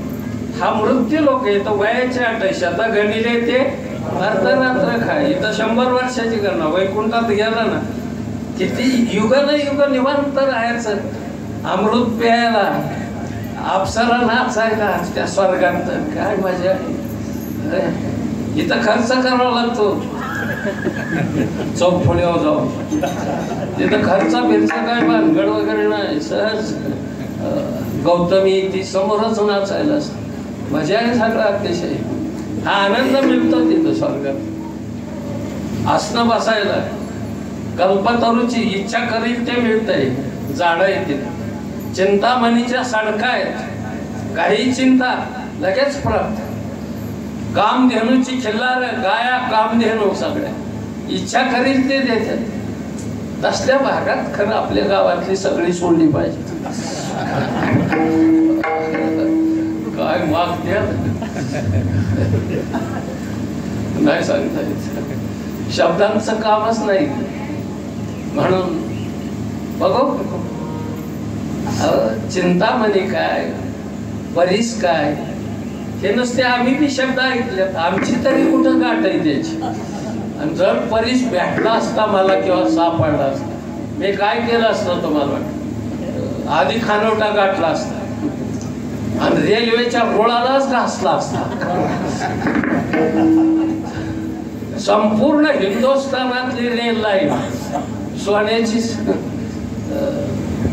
हा मृत्यू लोक येतं वयाची आठ आहे. शता गणिले ते अर्धरात्र खाय. इथं 100 वर्षाची गणना. वैकुंठात गेला ना किती युग न युग निवांत राहायचं, अमृत प्यायला, अप्सरा नाचायला त्या स्वर्गात. काय मजा आहे. इथं खर्च करावा लागतो चौफुल्यावर जाऊन. तिथं खर्चा बिरचा काय भानगड वगैरे नाही. सहज गौतमी ती समोरच नाचायला असते. मजा आहे सगळं अतिशय. हा आनंद मिळतो तिथं स्वर्गात. असणं बसायला कल्पतरूची इच्छा करील ते मिळतंय. झाडं येतील, चिंतामणीच्या सडका आहेत, काही चिंता लगेच प्राप्त. कामधेनूची खिल्लार गाया कामधेनू सगळ्या इच्छा करील ते देतात. तसल्या भागात खरं आपल्या गावातली सगळी सोडली पाहिजे. काय मागत्या नाही सांगता येत. शब्दांचं कामच नाही. म्हणून बघू चिंतामणी काय, परीस काय, हे नुसते आम्ही बी शब्द ऐकलेत. आमची तरी कुठं गाठ आहे त्याची. आणि जर परीस भेटला असता मला किंवा सापडला असता, मी काय केलं असतं तुम्हाला वाटतं? आधी खानोटा गाठला असता आणि रेल्वेच्या रुळालाच घासला असता. संपूर्ण हिंदुस्थानातली रेल लाईन सोन्याची.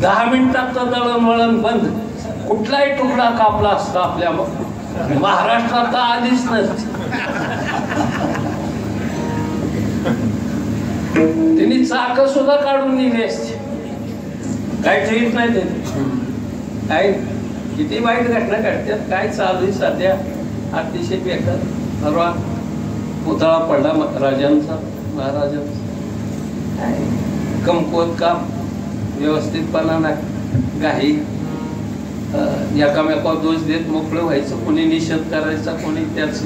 10 मिनिटात दळणवळण बंद. कुठलाही तुकडा कापला असता आपल्या महाराष्ट्रात तर आधीच नसते. तिने चाक सुद्धा काढून दिली असते. काय ठेवीत नाही ते. काय किती वाईट घटना घडतात. काय चालू आहे सध्या अतिशय बेकार. परवा पुतळा पडला राजांचा, महाराजांचा. कमकुवत काम, व्यवस्थितपणा नाही, घाई, एकामेकावर दोष देत मोकळं व्हायचं. कोणी निषेध करायचा, कोणी त्याचं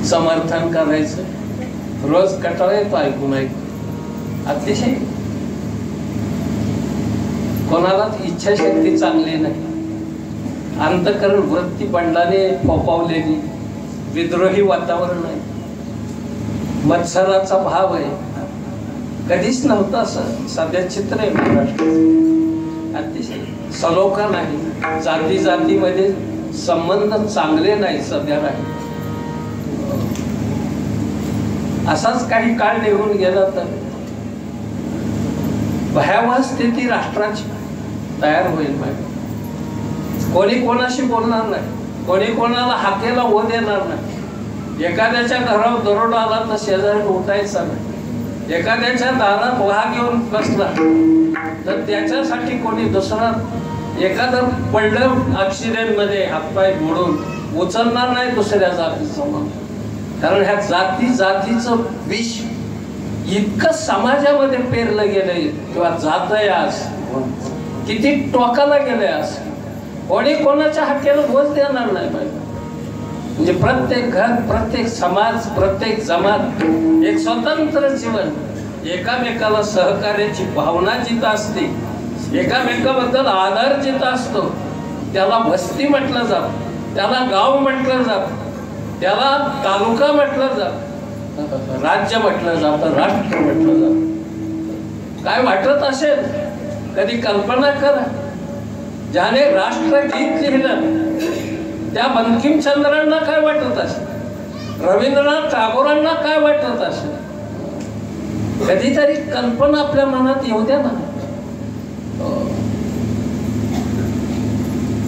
समर्थन करायचं. रोज कटाळा येतो ऐकून ऐकून. अतिशय कोणालाच इच्छाशक्ती चांगली नाही. अंतःकरण वृत्ती बंडाने फोपावलेली, विद्रोही वातावरण आहे. मत्सराचा भाव आहे. कधीच नव्हतं असं सध्या चित्र आहे महाराष्ट्रात. अतिशय सलोखा नाही. जाती जातीमध्ये संबंध चांगले नाही सध्या राहिले. असाच काही काळ निघून गेला तर भयावह स्थिती राष्ट्राची तयार होईल. कोणी कोणाशी बोलणार नाही, कोणी कोणाला हाकेला हो देणार नाही. एखाद्याच्या घरावर दरोडा आला तर शेजारी उठायचा नाही. एखाद्याच्या दारात वाह घेऊन बसला तर त्याच्यासाठी कोणी दुसरा एखादं पडलं ऍक्सिडेंट मध्ये हातपाय मोडून उचलणार नाही दुसऱ्या जातीचं. कारण ह्या जातीचं विष इतकं समाजामध्ये पेरलं गेलंय किंवा जातंय. आज किती टोकाला गेलंय. आज कोणी कोणाच्या हाकेला बोज देणार नाही पाहिजे. म्हणजे प्रत्येक घर, प्रत्येक समाज, प्रत्येक जमात एक स्वतंत्र जीवन, एकामेकाला सहकार्याची भावना जिथं असते, एकामेकाबद्दल आदर जिथं असतो, त्याला वस्ती म्हटलं जात, त्याला गाव म्हटलं जात, त्याला तालुका म्हटलं जात, राज्य म्हटलं जातं, राष्ट्र म्हटलं जात. काय वाटत असेल कधी कल्पना करा. ज्याने राष्ट्रगीत लिहिलं त्या बंकिमचंद्रांना काय वाटत असेल, रवींद्रनाथ टागोरांना काय वाटत असेल. कधीतरी कल्पना आपल्या मनात येऊ द्या ना.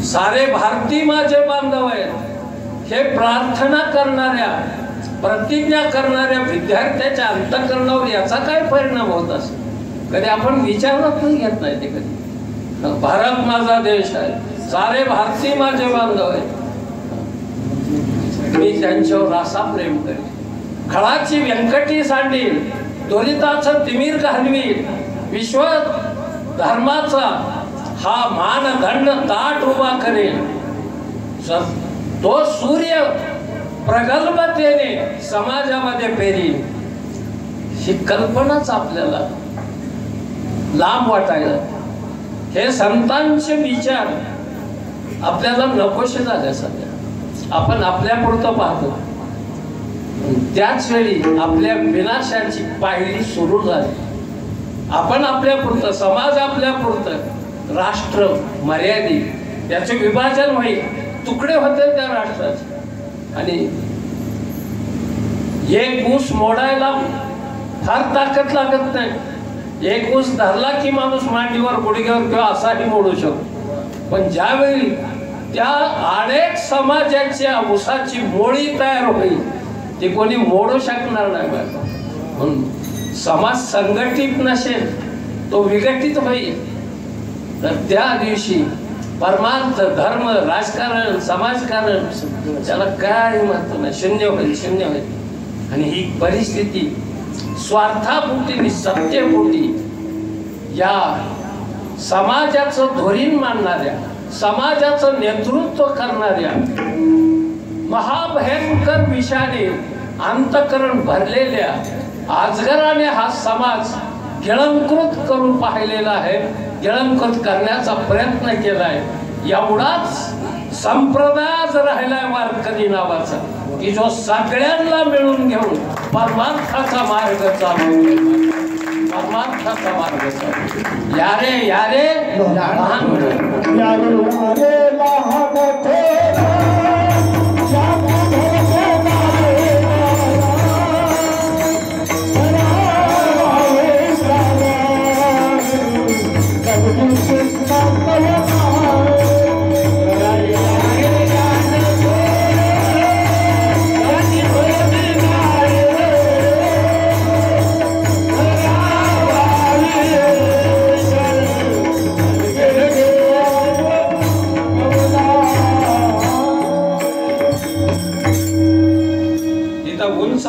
सारे भारतीय माझे बांधव आहेत हे प्रार्थना करणाऱ्या, प्रतिज्ञा करणाऱ्या विद्यार्थ्याच्या अंतःकरणावर याचा काय परिणाम होत असेल. कधी आपण विचारात पण घेत नाही ते कधी. भारत माझा देश आहे, सारे भारतीय माझे बांधव आहेत, मी त्यांच्यावर रासा प्रेम करेन, खळाची व्यंकटी सांडील, त्वरिताचं तिमीर घालवील, विश्व धर्माचा हा मानदंड ताट उभा करेल, तो सूर्य प्रगल्भतेने समाजामध्ये पेरील. ही कल्पनाच आपल्याला लांब वाटायला, हे संतांचे विचार आपल्याला नकोशे झाले सध्या. आपण आपल्यापुरतं पाहतो, त्याच वेळी आपल्या विनाशाची पायरी सुरू झाली. आपण आपल्यापुरतं, समाज आपल्यापुरतं, राष्ट्र मर्यादित, त्याचे विभाजन होईल, तुकडे होते त्या राष्ट्राचे. आणि एक ऊस मोडायला फार ताकद लागत नाही. एक ऊस धरला की माणूस मांडीवर, गुडघ्यावर किंवा असाही मोडू शकतो. पण ज्यावेळी त्या अनेक समाजाच्या ऊसाची मोळी तयार होईल, ती कोणी मोडू शकणार नाही. म्हणून समाज संघटित नसेल, तो विघटित होईल. तर त्या दिवशी परमार्थ, धर्म, राजकारण, समाजकारण त्याला काय महत्व नाही, शून्य होईल, शून्य होईल. आणि ही परिस्थिती स्वार्थापोटी, सत्तेपोटी या समाजाचं धोरण मानणाऱ्या, समाजाचं नेतृत्व करणाऱ्या महाभयंकर विषाने अंतःकरण भरलेल्या अजगराने हा समाज गिळंकृत करून पाहिलेला आहे, गिळंकृत करण्याचा प्रयत्न केलाय. एवढाच संप्रदाय राहिलाय वारकरी नावाचा, की जो सगळ्यांना मिळून घेऊन परमार्थाचा मार्ग चालवतो, परमार्थाचा मार्ग चालवतो. यारे यारे लहान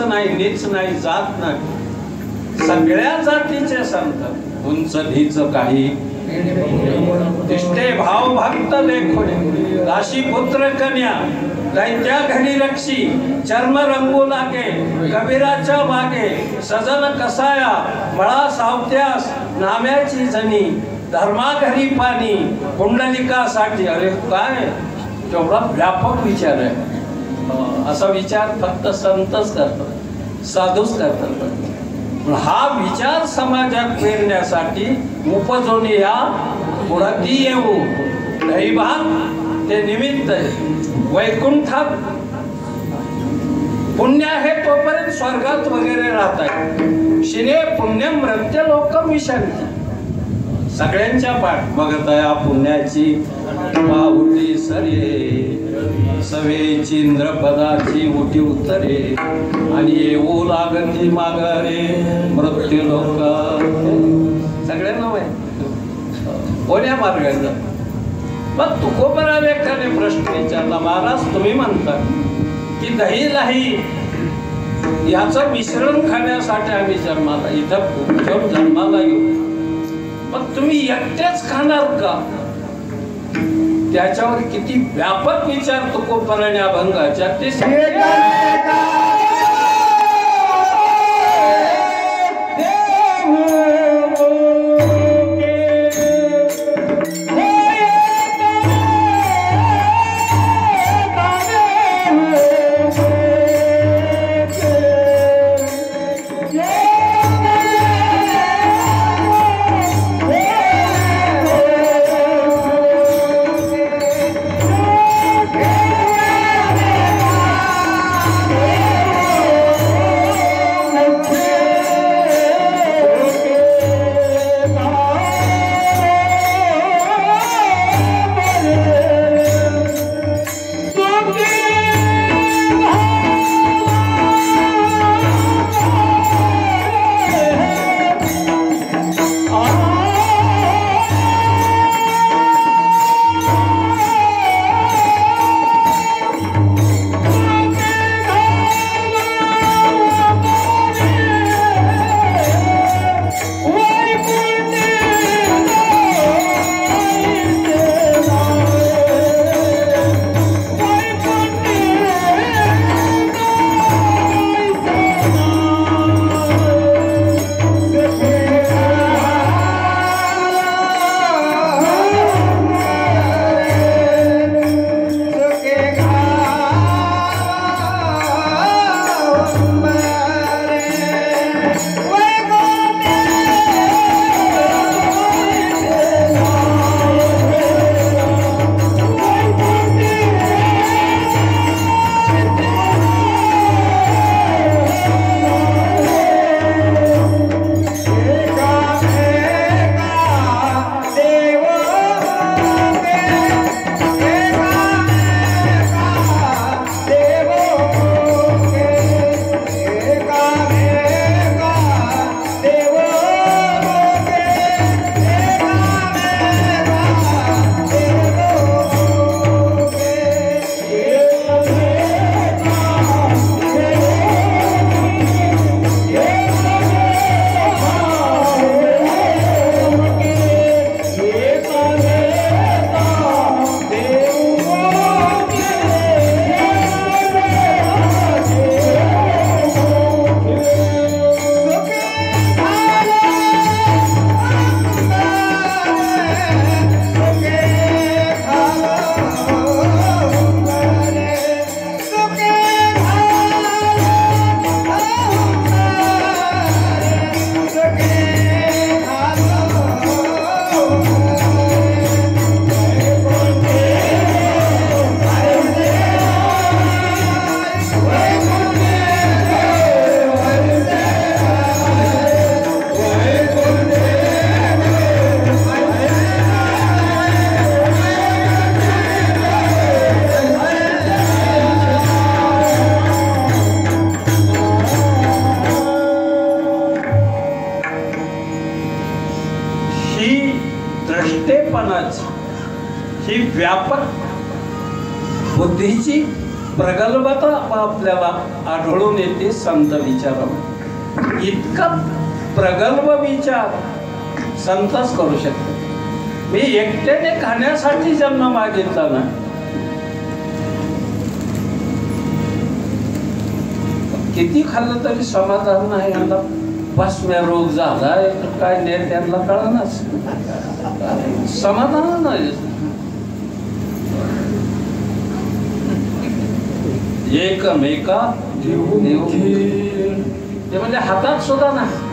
नाही, नीच नाही, जात नाही, सगळ्या जातीचे संत. उंच नीच काही तिष्ठे भाव भक्त लेखोने, राशी पुत्र कन्या दैत्या घरी रक्षी, चर्म रंगू लागे कबीराच्या मागे, सजन कसाया मळा सावत्यास नाम्याची जणी, धर्माघरी पाणी कुंडलिकासाठी. अरे काय तेवढा व्यापक विचार आहे. असा विचार फक्त संतच करतात, साधूच करतात. हा विचार समाजात पेरण्यासाठी उपजून या पुढती येऊ. दैवात ते निमित्त वैकुंठात पुण्य आहे तोपर्यंत स्वर्गात वगैरे राहत आहे. शिने पुण्य मृत्य लोक विशांती. सगळ्यांच्या पाठ बघत आहे पुण्याची पाऊली सरे, सवेची इंद्रपदाची उठी उत्तरे, आणि येऊ लागती माघारे मृत्यू लोक. सगळ्यांना माहिती कोण्या मार्गाचा. मग तुकोबराने एखाने प्रश्न विचारला, महाराज तुम्ही म्हणता की दही लाही याचं मिश्रण खाण्यासाठी आम्ही जन्माला इथं जन्माला येऊ, मग तुम्ही एकटेच खाणार का? त्याच्यावर किती व्यापक विचार तुकोबराने अभंगाच्या ते व्यापक बुद्धीची प्रगल्भता आपल्याला आढळून येते संत विचारावर. इतका प्रगल्भ विचार संतच करू शकतो. मी एकट्याने खाण्यासाठी जन्म मागितला ना, किती खाल्लं तरी समाधान नाही. यांना भस्म्या रोग झालाय काय नाही त्यांना कळनाच, समाधान नाही. एकमेका ते म्हणजे हातात सुद्धा नाही.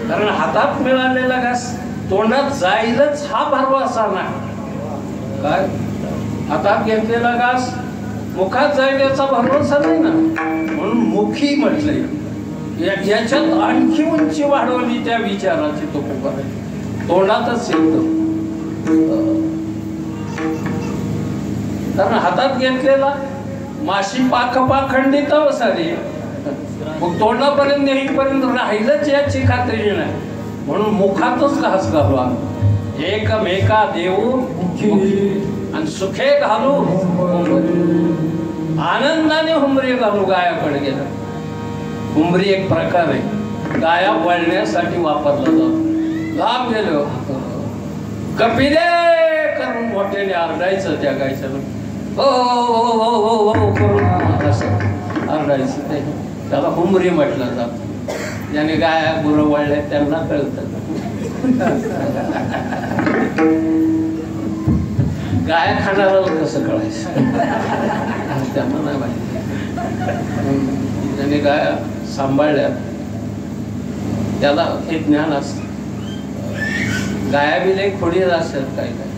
कारण हातात मिळालेला घास तोंडात जाईलच हा भरवसा नाही. काय हातात घेतलेला घास मुखात जाईल याचा भरवसा नाही ना. म्हणून मुखी म्हटलंय. याच्यात आणखी उंची वाढवली त्या विचाराची. तो तोंडातच येतो. कारण हातात घेतलेला माशी पाखंडित सारी मग तोंडापर्यंत नेईपर्यंत राहिलंच याची खात्री नाही. म्हणून मुखातच घास घालू आम्ही. एकमेका देऊ आणि सुखे घालू, आनंदाने हुमरी घालू. गायाकडे गेलं. हुमरी एक प्रकार आहे, गाया वळण्यासाठी वापरला जातो. लांब गेलो कपिले करून मोठ्याने आरडायचं त्या गायच्या. हो हो हो हो हो करून असं आरडायचं. त्याला हुमरी म्हटलं जातं. ज्याने गाया गुरं वळल्या त्यांना कळतं. गाया खाणाऱ्याला कसं कळायचं त्यांना नाही माहिती. ज्याने गाया सांभाळल्या त्याला हे ज्ञान असतं. गाया बी लई खोडीर असतात काही काही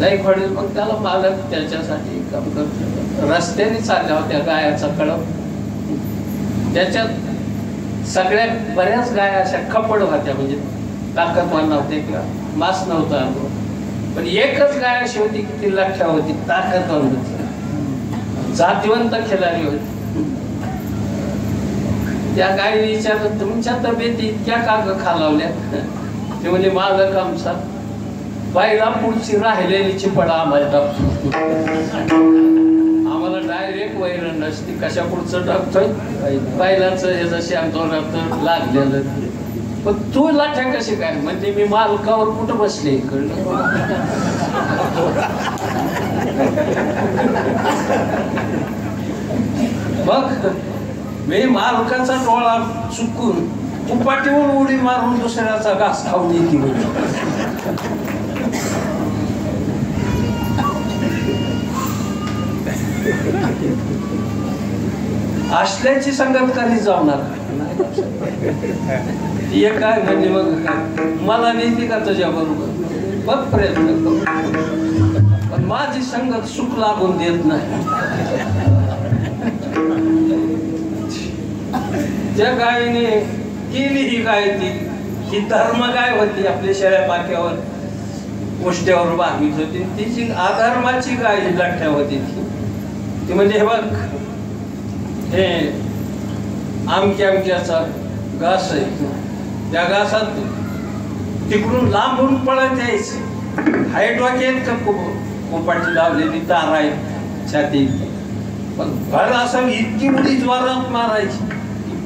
लई खोडीर. मग त्याला मालक त्याच्यासाठी काम करतो. रस्त्याने चालल्या होत्या गायाचा कळप. त्याच्यात सगळ्या बऱ्याच गाया अशा खपड होत्या, म्हणजे ताकदवान नव्हते किंवा मांस नव्हता. पण एकच गाय अशी होती की ती लठ्ठ्या होती, ताकदवान होती, जातिवंत खिलारी होती. त्या गायीने विचारलं तुमच्या तब्येती इतक्या का खालावल्या? ते म्हणजे मालक आमचा बाईला पुढची राहिलेली चिपडा आम्हाला टाकतो. आम्हाला डायरेक्ट वैरण नसती, कशा पुढचं टाकतोय बाईलाच हे जशी आमचं लागलेलं. पण तू लाठ्या कशी काय? म्हणजे मी मालकावर कुठं बसले इकडं. मग मी मालकाचा डोळा चुकून उपाटीवर उडी मारून दुसऱ्याचा घास खाऊन येते. असल्याची संगत कधी जाणार ती काय म्हणजे मग मला नेते का तुझ्या बरोबर बघ प्रयत्न करू. पण माझी संगत सुख लागून देत नाही. त्या गायीने केली ही गाय ही धर्म गाय होती. आपल्या शेळ्या पाक्यावर गोष्ट्यावर बांधीत होती. तिची अधर्माची गाय ही लठ्ठ्या होती. ती म्हणजे हे बघ हे आमक्याचा घास आहे, त्या घासात तिकडून लांबून पळत यायचं. हाईट वाकेत का कोपाटी लावलेली तार आहे छाती. पण भर असं इतकी उडी जोरात मारायची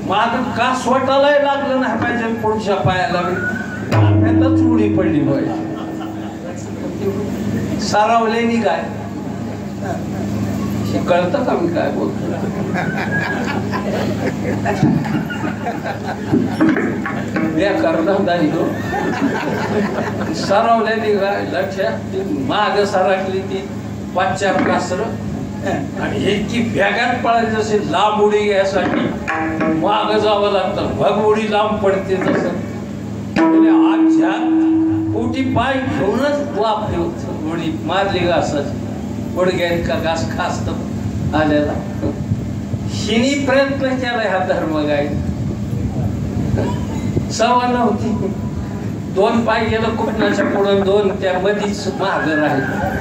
माग का स्वतःलाही लागलं नाही पाहिजे. पुढच्या पायाला आपल्यातच उडी पडली पाहिजे. सारावलेली गाय. कळतं का मी काय बोलतो? करणार सरावलेली गाय लक्ष्या माग सरकली ती पाचचार कासर आणि इतकी भेगात पळायची जसे लांब उडी घ्यायसाठी माग जावं लागतं. भग उडी लांब पडते तसं आज्यात पोटी पाय घेऊनच वापली उडी मारली घासाची. गुडघ्यात का घास खास्त आलेला. हिनी प्रयत्न केला हा धर्म गाय. सवय नव्हती. दोन पाय गेलं कुपनाच्या पुढं, दोन त्या मधीच माग राहिले.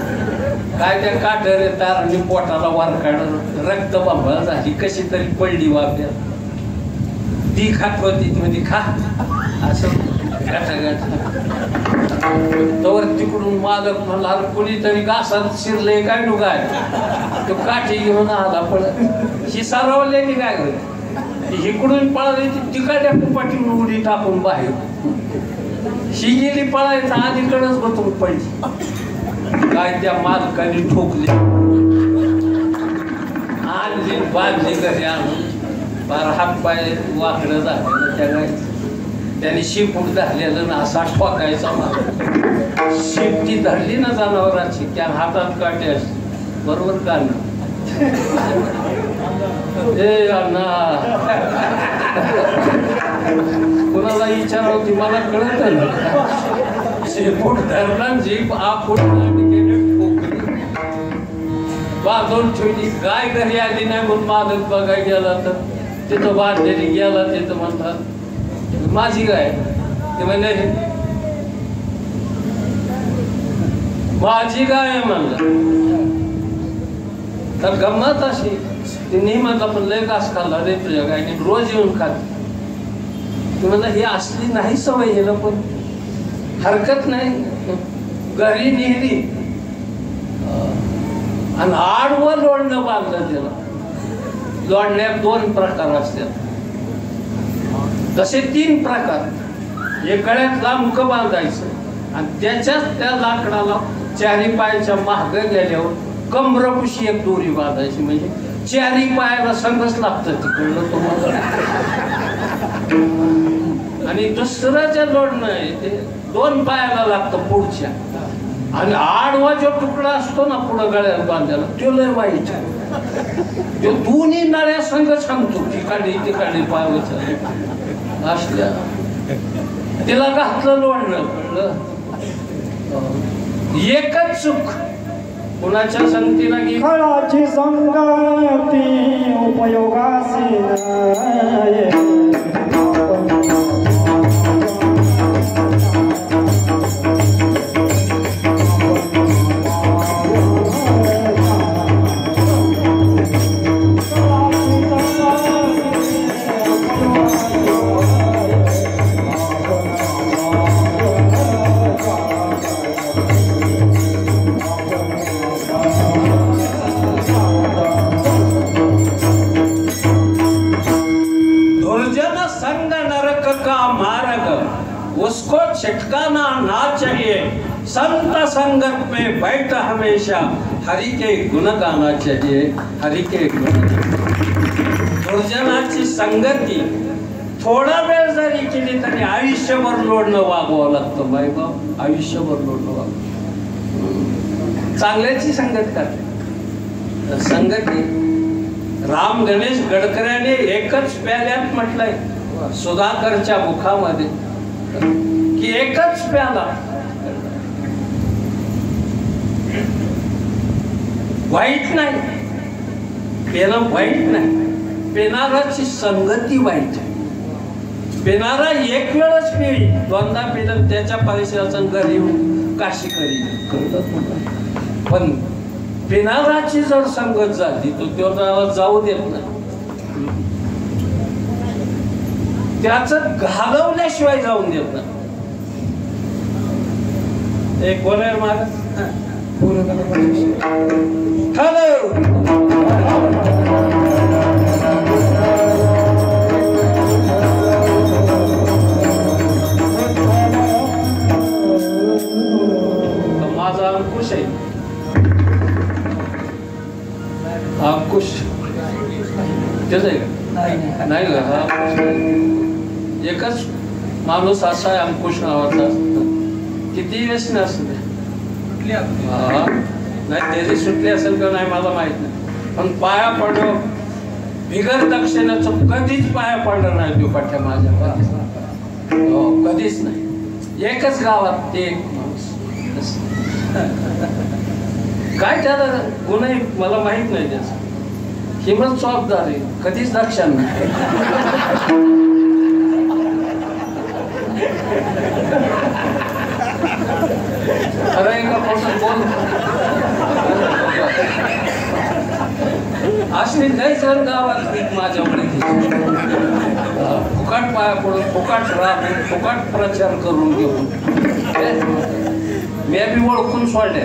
काय त्या काटर तारणी पोटाला वार काढ रक्त बांबळ झाली. कशी तरी पडली वाप्या. ती खात होती म्हणजे खा असं तवर तिकडून मालक म्हणला अरे कोणीतरी घासात शिरले काय नु काय तो काठी घेऊन आला पळत ही सारवलेली काय इकडून पळाली तिकडल्या पाठीवरून उडी टाकून बाहेर ही गेली पळायचं आधीकडेच बसून पडली काय त्या मालकाने ठोकली आणली बांधली घरी आणून बारा हात पाय वाकडं झालेलं त्या गायचं त्याने शिपूट धरलेलं ना असा ठोकायचा शिपटी धरली ना जनावरांची त्या हातात काटे असते बरोबर का ना ए अण्णा कोणाला विचार होती मला कळत ना शिपूट धरला जीप आपूट केली ठोकली बांधून ठेवली गाय घरी आली नाही म्हणून मालक बघायला गेला तर तिथं बांधलेली गेला तिथं म्हणतात माझी गाय ते म्हणजे माझी गाय आहे म्हणलं तर गंमत अशी ती नेहमी आपण लय घास खाल्ला रे तुझ्या गायने रोज येऊन खाते ती म्हणलं ही असली नाही सवय हिला पण हरकत नाही घरी नेहली आणि आडवं लोणलं बांधलं त्याला लोणण्यात 2 प्रकार असतात तसे 3 प्रकार एक गळ्यात लांब बांधायचं आणि त्याच्याच त्या लाकडाला 4 पायाच्या माग गेल्यावर कमरपुशी एक दोरी बांधायची म्हणजे 4 पायाला संघच लागतं तिकडलं तुम्हाला आणि दुसरं जे लोणणं आहे ते 2 पायाला लागतं पुढच्या आणि आडवा जो तुकडा असतो ना पुढं गळ्यात बांधायला तो लय वाईट तो दोन्ही नळ्या संघ सांगतो तिकडे पायाचं असल्या तिला घातलं लोणलं कळलं एकच चूक कुणाच्या संगतीला गेली फळाची संगती उपयोगासी उसको छिटकाना ना चाहिए संत संगत में बैठ हमेशा हरि के गुण गाना चाहिए हरि के गुण दुर्जनाची संगती थोडा वेळ जरी केली तरी आयुष्यभर लोडणं वागवावं लागतं बाई बाप आयुष्यभर लोडणं वागवं चांगल्याची संगत करते संगती राम गणेश गडकऱ्याने एकच प्याल्यात म्हटलंय सुधाकरच्या मुखामध्ये की एकच प्याला वाईट नाही पेनं वाईट नाही पेनाराची संगती वाईट पेनारा एक वेळच पिळी 2दा पिलं त्याच्या परिसराचं घरी काशी करी पण पेनाराची जर संगत झाली तो त्याला जाऊ देत नाही त्याचं घालवल्याशिवाय जाऊन देत नाही एक कोण आहे माग हॅलो माझा अंकुश आहे अंकुश तेच आहे का नाही का एकच माणूस असा आहे अंकुश नावाचा किती व्यसन असतं नाही त्याची सुटली असेल किंवा नाही मला माहित नाही पण पाया पडणं बिगर दक्षिणाचं कधीच पाया पडलं नाही तो पठ्या माझ्या कधीच नाही एकच गावात ते एक माणूस काय त्याला गुन्हा मला माहित नाही त्याचं हिमत जबाबदार आहे कधीच दक्षिण नाही अरे बोल अशी नाही जण गावात माझ्याकडे फुकाट पाया पडून फुकाट राहून फुकाट प्रचार करून घेऊन मी बी ओळखून सोडले.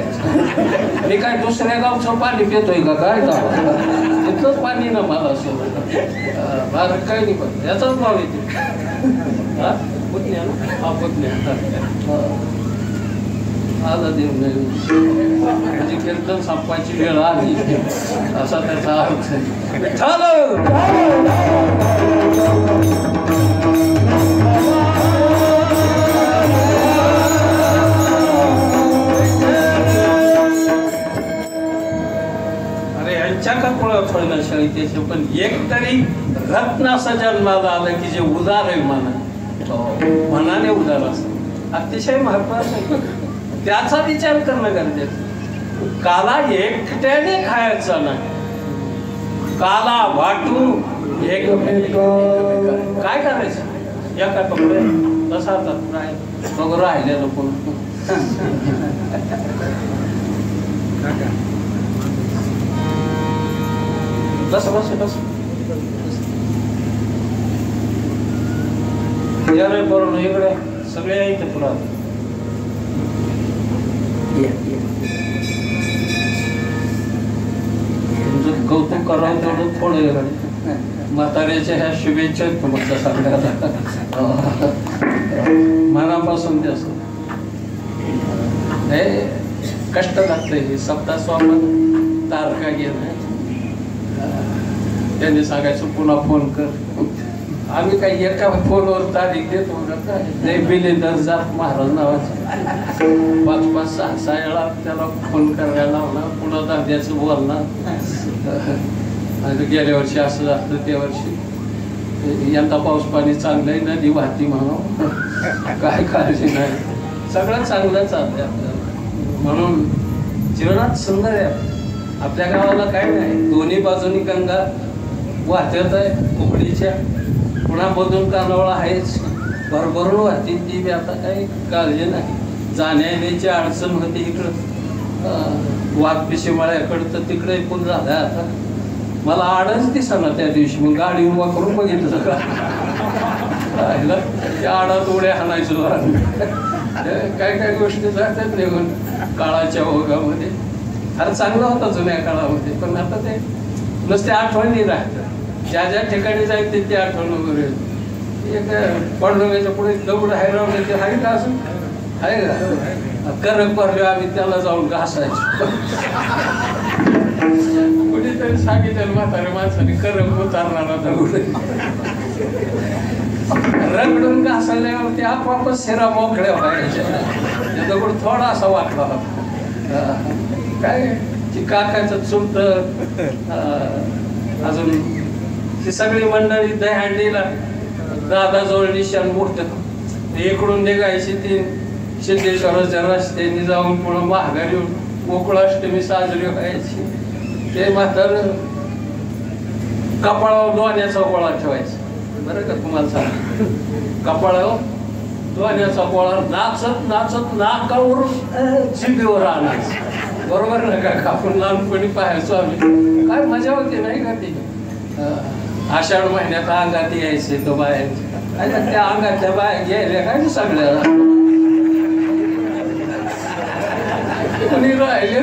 मी काय दुसऱ्या गावचं पाणी पितोय का काय गाव तिथलंच पाणी ना मला असं बाहेर काही नाही पण याचाच भाव येते. हा पुतण्या ना हा पुतण्या आला देव नाही म्हणजे कीर्तन संपायची वेळ आली असा त्याचा अर्थ आहे. अरे यांच्या का कोणा थोडं नसेल त्याचे पण एक तरी रत्न असं जन्माला आलं की जे उदार आहे मनाने उदार असतं अतिशय महत्वाचं आहे. त्याचा विचार करणं गरजेचं. काला एकट्याने खायचा नाही, काला वाटून काय करायचं या काय पकडे तसा बघ राहिलेलं पण बस बस बस यार बरोबर इकडे सगळे इथे पुरा तुमचं कौतुक करावं तेवढं थोडं म्हाताऱ्याच्या ह्या शुभेच्छा आहेत तुमच्या सगळ्याला मनापासून ते असं हे कष्ट लागतंय. हे सप्ताह स्वामी तारखा घेणं त्यांनी सांगायचं पुन्हा फोन कर. आम्ही काही एका फोनवर तारीख देतो जय बिलेंदर जात महाराज नावाचे 5-5, 6-6 वेळा त्याला फोन करायला लावला. पुन्हा दाद्याचं बोलणार आणि गेल्या वर्षी असं झालं त्या वर्षी यंदा पाऊस पाणी चांगलं आहे नदी वाहती म्हणून काय काळजी नाही सगळं चांगलं चाललंय आपल्याला. म्हणून जीवनात सुंदर आहे. आपल्या गावाला काय नाही दोन्ही बाजूनी गंगा वाहत्यात आहे कोकणीच्या पुन्हा मधून कानवळा आहेच भरभरून वाहती ती बी आता काही काळजी नाही. जाण्या येण्याची अडचण होती इकडं वाघपिशेमाळ्याकडं तर तिकडे पण झालं. आता मला आडच दिसा ना त्या दिवशी मग गाडी उभा करून बघितलं का त्या आडात उड्या हाणायचो काय काय गोष्टी जातात निघून काळाच्या ओघामध्ये. फार चांगला होता जुन्या काळामध्ये पण आता ते नुसते आठवणी राहतात. ज्या ज्या ठिकाणी जाईल ते आठवण वगैरे एक पांडुरंगाच्या पुढे दगड हैरावले ते आहे का अजून आहे का करक भरले आम्ही त्याला जाऊन घासायचो. कुठेतरी सांगितलं म्हातारे माणसाने करक उतारणार दगड रगडून घासल्यावरती आपोआपच शिरा मोकळ्या व्हायच्या. दगड थोडासा वाटला होता काय ती काकाचं चुलत अजून ती सगळी मंडळी दहीहंडीला दादाजवळ निशाण मूर्त इकडून निघायची ती सिद्धेश्वराच्या रस्त्याने जाऊन पुढं महागारी गोकुळाष्टमी साजरी व्हायची. ते म्हातार कपाळावर दोन्याचा गोळा ठेवायचा बरं का तुम्हाला सांग कपाळावर दोन्याचा गोळा नाचत नाचत नाकावरून जिभेवर आणायचं बरोबर ना का आपण लहानपणी पाहायचो आम्ही काय मजा होती नाही का ती. आषाढ महिन्यात अंगात यायचे तो बाहेर त्या अंगातल्या बाहेर घ्यायला काय सगळ्याला कोणी राहिले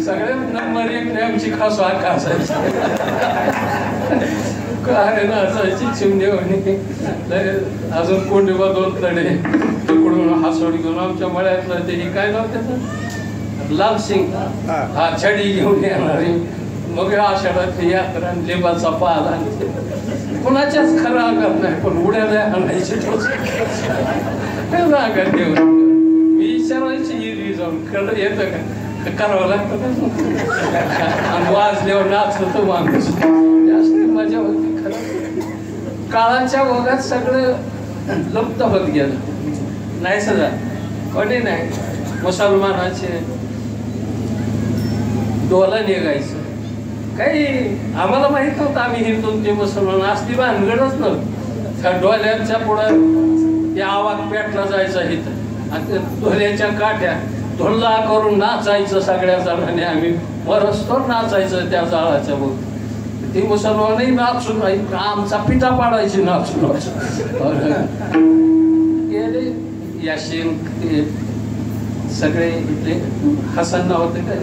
सगळ्यात नंबर 1 आमची खास आका असायची काय नाचायची चिमणेवणी. अजून कोंडीबा 2 तडे तिकडून हासोडी घेऊन आमच्या मळ्यातलं ते काय नाव त्याचं लालसिंग हा छडी घेऊन येणारी मग आषाढातली यात्रा लिंबाचा पाला कोणाच्याच खरं अंगात नाही पण उड्याला आणायचे अंगात देऊन मी विचारायची हिरवी जाऊन कळलं येतं का करावं लागतं आणि वाजल्यावर नाचलं माणूस जास्त मजा होती. खरं काळाच्या ओघात सगळं लुप्त होत गेलं नाही सजा कोणी नाही. मुसलमानाचे डोला निघायचं काही आम्हाला माहित नव्हतं आम्ही हिंदू ते मुसलमान असली भानगडच नव्हतं. त्या डोल्याच्या पुढं त्या आवाज पेटला जायचा इथं आणि त्या डोल्याच्या काठ्या धुळला करून नाचायचं सगळ्या जणांनी आम्ही परस्पर नाचायचं त्या जाळाच्या बघ ती मुसलमानही नाचून आमचा पिता पाडायची नाचून गेले. याशीन ते सगळे इथले हसन होते काय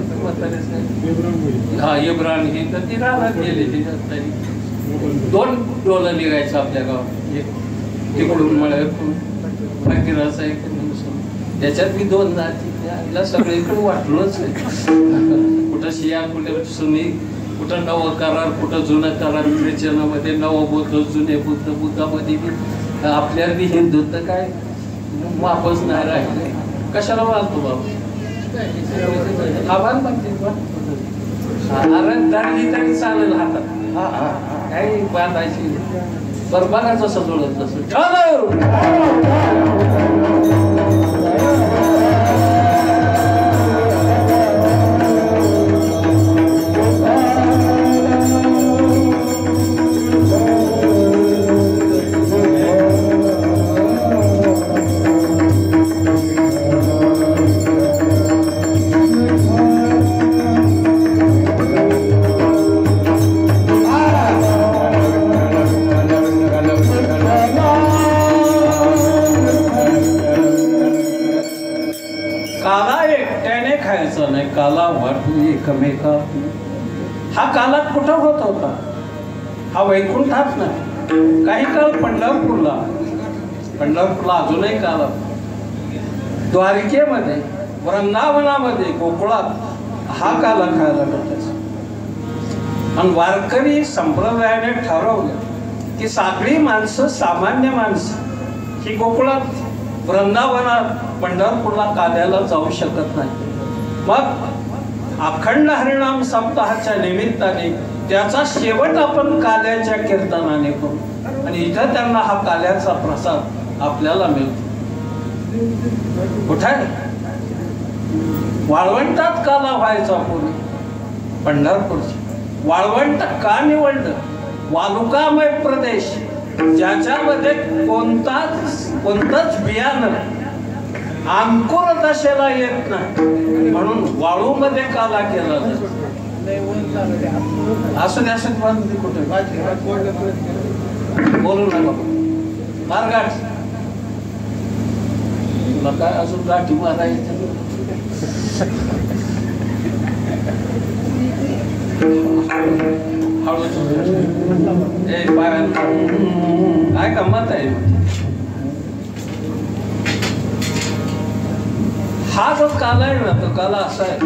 हा इब्राहिम हे तर ती राहत गेले. त्याच्यात 2 डोलं निघायचं आपल्या गावात, एक तिकडून मळ्यातून फकीराचा एक त्याच्यात मी 2 जाती त्याला सगळीकडे वाटलंच आहे. कुठं शिया कुठे सुनी, कुठं नवं करार, कुठं जुनं करार. ख्रिश्चनामध्ये नवं बुद्ध, जुने बुद्ध, बुद्धामध्ये बी आपल्या बी हिंदुत्व काय वापस नाही राहिले. कशाला मानतो बाबा आव्हान मागते धरली तरी चालेल हातात काही बांधायची बरं जसं जुळत तसं काला वाटू एकमेका. हा कालात कुठं होत होता? हा वैकुंठात नाही. काही काळ पंढरपूरला अजूनही काला, द्वारकेमध्ये, वृंदावनामध्ये, गोकुळात हा काला खायला भेटायचा. आणि वारकरी संप्रदायाने ठरवलं की सगळी माणसं, सामान्य माणसं ही गोकुळात, वृंदावनात, पंढरपूरला काल्याला जाऊ शकत नाही. मग अखंड हरिनाम सप्ताहाच्या निमित्ताने त्याचा शेवट आपण काल्याच्या कीर्तनाने करू आणि इथं त्यांना हा काल्याचा प्रसाद आपल्याला मिळतो. कुठे वाळवंटात काला व्हायचा पूर्वी. पंढरपूरचे वाळवंट का निवडलं? वालुकामय प्रदेश, ज्याच्यामध्ये कोणतंच बियाणं अंकुर दशेला येत नाही, म्हणून वाळूमध्ये काला केला जातो. असं द्यासत कुठे बोलू नका फार गाठ तुला काय अजून गाठी मारायचं. हळूच काय गंमत आहे. हा जो काला आहे ना, तो काला असा आहे.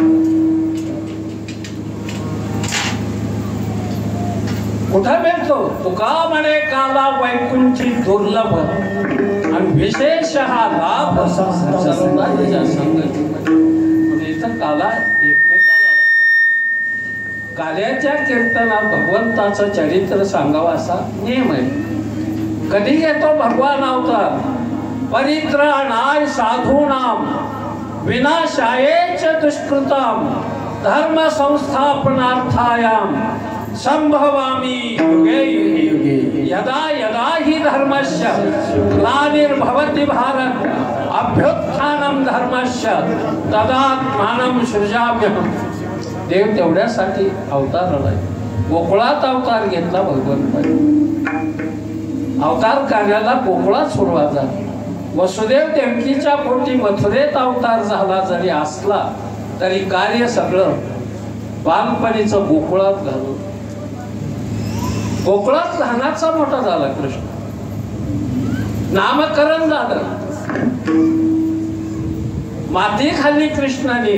कुठं मिळतो? तुका म्हणे काला वैकुंठी दुर्लभ आणि विशेष हा लाभ सर्वांच्या संगतीमध्ये. इथं काला एकमेकाला. काल्याच्या कीर्तनात भगवंताचं चरित्र सांगावं असा नियम आहे. कधी येतो भगवान अवतार? परित्राणाय साधूनाम विनाशायेच दुष्कृताम धर्म संस्थापनार्थायाम संभवामि युगे युगे. यदा यदा हि धर्मस्य ग्लानिर्भवति भारत अभ्युत्थानं धर्मस्य तदात्मानं सृजाम्यहम्. देव तेवढ्यासाठी अवतार आलाय. गोकुळात अवतार घेतला भगवंताने. अवतार कार्याला गोकुळात सुरुवात झाली. वसुदेव देवकीच्या पोटी मथुरेत अवतार झाला जरी असला तरी कार्य सगळं बालपणीचं गोकुळात घालून. गोकुळात लहानाचा मोठा झाला कृष्ण. नामकरण झालं. माती खाल्ली कृष्णाने.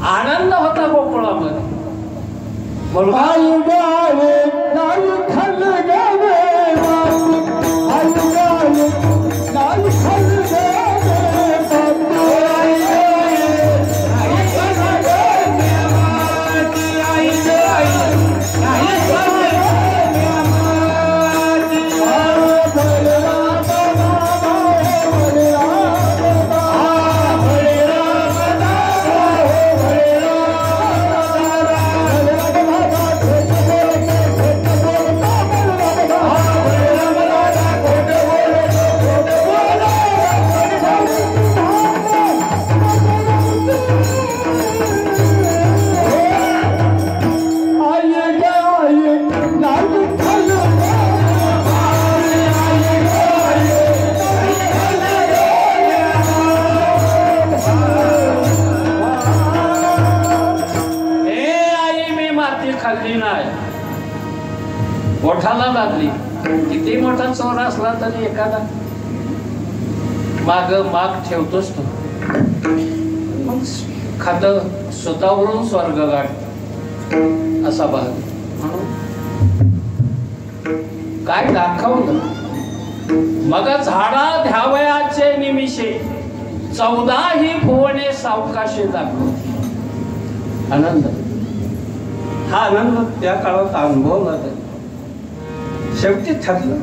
आनंद होता गोकुळामध्ये. ओठाला लागली. किती मोठा चोर असला तरी एखादा माग ठेवतोच तो. मग खात स्वतःवरून स्वर्ग गाठ असा भाग. म्हणून काय दाखवलं मग झाडा ध्यावयाचे निमिषे 14 भुवने सावकाशे दाखवते. आनंद, हा आनंद त्या काळात अनुभवला जाईल. शेवटी ठरलं.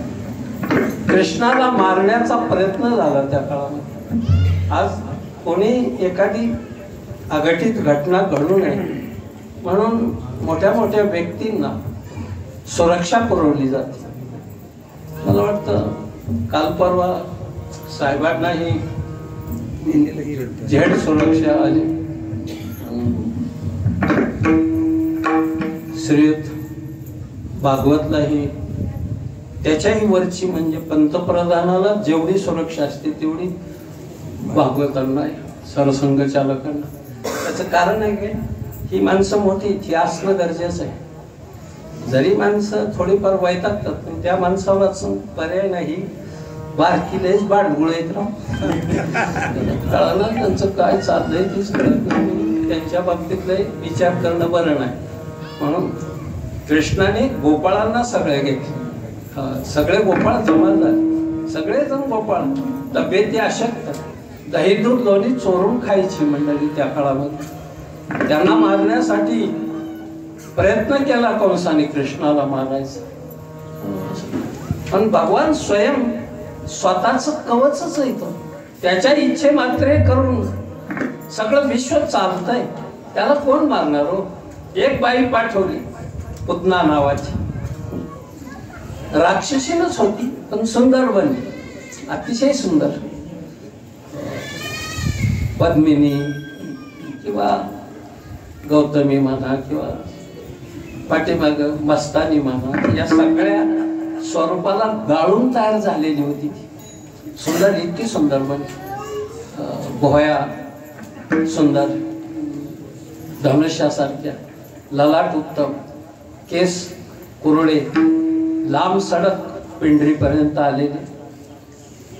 कृष्णाला मारण्याचा प्रयत्न झाला त्या काळामध्ये. आज कोणी एखादी अघटित घटना घडू नये म्हणून मोठ्या मोठ्या व्यक्तींना सुरक्षा पुरवली जाते. मला वाटतं काल परवा साहेबांनाही झेड सुरक्षा आली. श्रीयुत भागवतलाही त्याच्याही वरची म्हणजे पंतप्रधानाला जेवढी सुरक्षा असते तेवढी भागवतांना आहे, सरसंघचालकांना. त्याचं कारण आहे की ही माणसं मोठी ती असणं गरजेचं आहे. जरी माणसं थोडीफार वैतागतात पण त्या माणसाला पर्याय नाही. बारकीलेच बाडगुळ येत राहू कळलं त्यांचं काय चाललंय तेच कळत नाही. त्यांच्या बाबतीतले विचार करणं बरं नाही. म्हणून कृष्णाने गोपाळांना सगळे घेतले. सगळे गोपाळ जमा झाले. सगळेजण गोपाळ तब्येती अशक्त. दही दूध लोणी चोरून खायची मंडळी त्या काळामध्ये. त्यांना मारण्यासाठी प्रयत्न केला कंसाने कृष्णाला मारायचा. पण भगवान स्वयं स्वतःच कवचच येतो. त्याच्या इच्छे मात्र करून सगळं विश्व चालतंय. त्याला कोण मारणार हो. एक बाई पाठवली पुतना नावाची. राक्षसीनच होती पण सुंदर बनली, अतिशय सुंदर. पद्मिनी किंवा गौतमी म्हणा किंवा पाठीमाग मस्तानी म्हणा, या सगळ्या स्वरूपाला गाळून तयार झालेली होती ती. सुंदर, इतकी सुंदर बनली. भोया सुंदर, धनुष्यासारख्या, ललाट उत्तम, केस कुरळे, लांब सडक पिंढरीपर्यंत आलेले,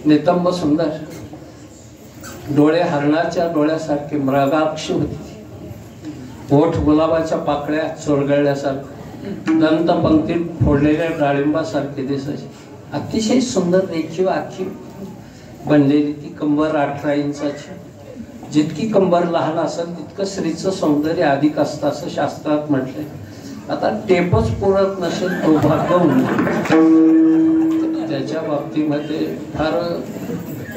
नितंब सुंदर, डोळे हरणाच्या डोळ्यासारखे मृगाक्षी होती. ओठ गुलाबाच्या पाकळ्या चोरगळल्यासारखे, दंत पंक्तीत फोडलेल्या डाळिंबासारखे दिसायचे. अतिशय सुंदर रेखीव आखी बनलेली ती. कंबर 18 इंचाची. जितकी कंबर लहान असेल तितकं स्त्रीचं सौंदर्य अधिक असतं असं शास्त्रात म्हटलंय. आता टेपच पुरत नसेल तो भागवून त्याच्या बाबतीमध्ये फार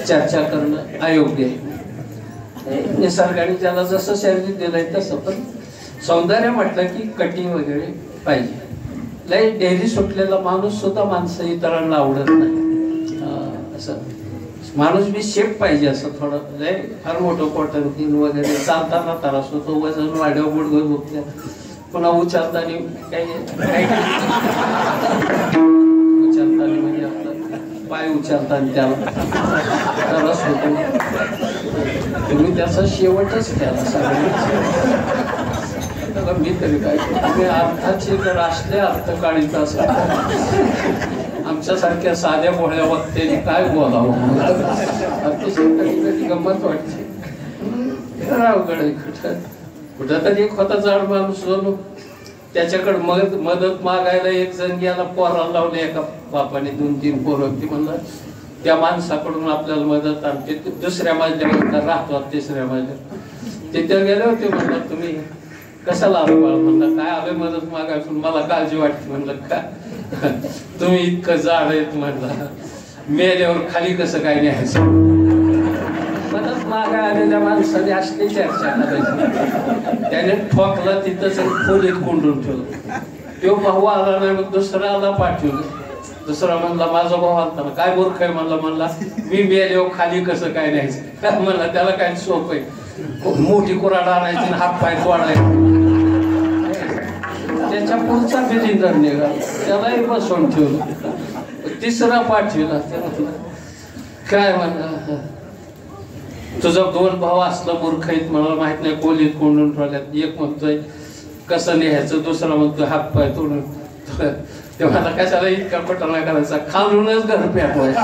चर्चा करणं अयोग्य आहे. निसर्गाने त्याला जसं शरीर दिलंय तसं. पण सौंदर्य म्हटलं की कटिंग वगैरे पाहिजे. लय डेअरी सुटलेला माणूस सुद्धा माणसं इतरांना आवडत नाही. असं माणूस बी शेप पाहिजे. असं थोडं लय फार मोठं कॉटन तीन वगैरे चालताना त्रास होतो. वजन वाढव गुडघे दुखल्या. पुन्हा उचलताना काही उचलताना म्हणजे आपलं पाय उचलताना त्याला त्रास होतो. तुम्ही त्याचा शेवटच केला सगळ्यांनी. मी तरी काय तुम्ही अर्थाचे तर असले अर्थ काढीत असेल. आमच्यासारख्या साध्या भोळ्या वक्त्याने काय बोलावं. अतिशय कधी कधी गंमत वाटते. अवघड कुठं तरी एक होता जाड माणूस झालो. त्याच्याकडे मदत मागायला एक जण गेला. पोराला लावले एका बापाने 2-3 पोरं. ती म्हणलं त्या माणसाकडून आपल्याला मदत आणते. दुसऱ्या मजल्यावर राहतो, तिसऱ्या मजल्यावर तिथे गेले होते. म्हणलं तुम्ही कशाला आलो बाळ. म्हणलं काय आलोय मदत मागायचं. मला काळजी वाटते. म्हणलं का तुम्ही इतकं जाड आहेत. म्हणलं मेल्यावर खाली कसं काय न्यायचं. मदत मागाय आलेल्या माणसाने असली चर्चा करायची. त्याने ठोकला तिथंच खोलीत कोंडून ठेवलं. तो भाऊ आला नाही मग दुसऱ्याला पाठवलं. दुसरा म्हणला माझा भाऊ आलता. काय मूर्ख आहे म्हणला मी मेल्यावर खाली कसं काय न्यायचं. म्हणला त्याला काय सोपं आहे. मोठी कुऱ्हाड आणायची हात पाय तोडायचे. त्याच्या पुढचा बिलिंदर निघाला. त्यालाही बसवून ठेवलं. तिसरा पाठवला. त्याला काय म्हणा तुझा 2 भाऊ असलं मूर्ख आहेत मला माहित नाही. खोलीत कोंडून ठेवल्यात. एक म्हणतोय कसं लिहायचं, दुसरा म्हणतोय हात पाय तोडून. ते मला कशाला इतका पटना करायचा, खालूनच घर पेटवायचं.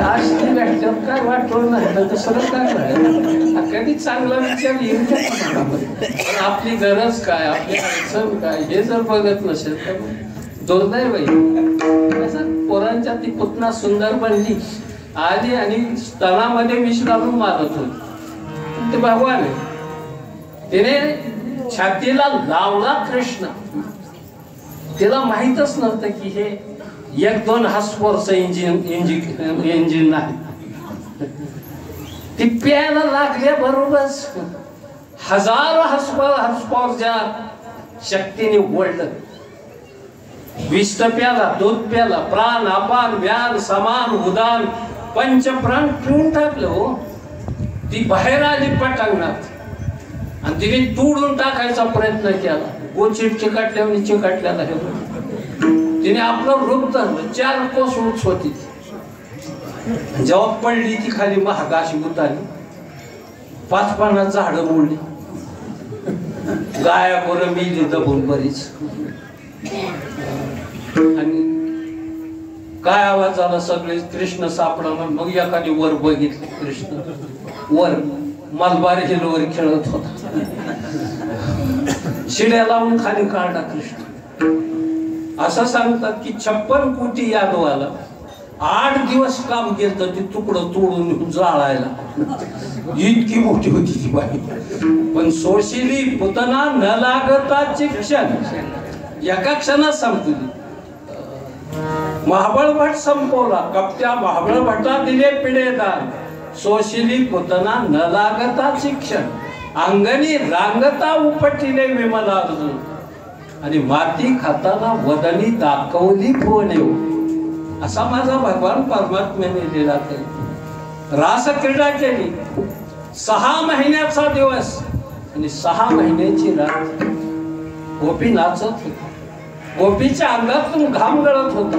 अशी भेटल्यावर काय वाटलं नाही तर दुसरं काय नाही. कधी चांगला विचार येईल पण आपली गरज काय, आपली अडचण काय हे जर बघत नसेल तर दुर्दैव बाई. पोरांच्या ती पुतना सुंदर बनली आली आणि स्तनामध्ये विष घालून मारत होती. ते भगवान आहे, तिने छातीला लावला कृष्ण. तिला माहीतच नव्हतं की हे 1-2 हॉर्स इंजिन नाही. ती प्यायला लागल्या बरोबर हजारो हॉर्सपॉवरच्या शक्तीने ओढलं. विष प्याला, दूध प्याला, प्राण अपान व्यान समान उदान पंचप्राण पिऊन टाकलं. हो, ती बाहेर आली पटांगणात आणि तिने तोडून टाकायचा प्रयत्न केला. गोचिट चिकाटल्याला हे तिने आपलं रूप धरलं. 4 कोस उंच होती. जेव्हा पडली ती खाली महागाशी उतारली. 5-50 झाडं मोडली. गाया गोरं मिली दबून बरीच. आणि काय आवाज झाला, सगळे कृष्ण सापडा. मग एखादी वर बघितली. कृष्ण वर मलबार हिलवर खेळत होता. शिड्या लावून खाली काढला कृष्ण. असं सांगतात की 56 कोटी यादवाला 8 दिवस काम केलं ती तुकडं तोडून जाळायला. इतकी मोठी होती ती बाई. पण सोशिली पुतना न लागताची क्षण एका क्षणात संपली. महाबळ भट संपवला. कपट्या महाबळ भटा दिले पिढेदान. सोशिली पुतना न लागताची क्षण अंगणी रांगता उपटिले विमला अर्जुन. आणि माती खाताना वदनी दाखवली फोने. असा माझा भगवान परमात्म्याने लिहिला. रास क्रीडा केली. 6 महिन्याचा दिवस आणि 6 महिन्याची रात. गोपी नाचत होती. गोपीच्या अंगातून घाम गळत होता.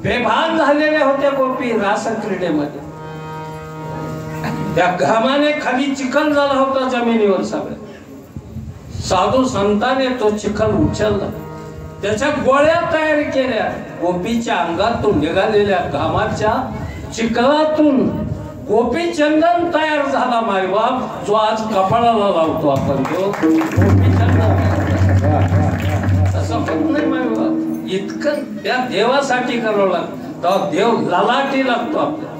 बेभान झालेल्या होत्या गोपी रास क्रीडेमध्ये. त्या घामाने खाली चिखल झाला होता जमिनीवर. सगळं साधू संतांनी तो चिखल उचलला. त्याच्या गोळ्या तयार केल्या. गोपीच्या अंगातून निघालेल्या घामाच्या चिखलातून गोपी चंदन तयार झाला. मायबाप जो आज कपाळाला लावतो आपण, तो गोपी चंदन. असं होत नाही मायबाप. इतकं त्या देवासाठी करावं लागतं. तेव्हा देव लालाटी लागतो आपल्याला.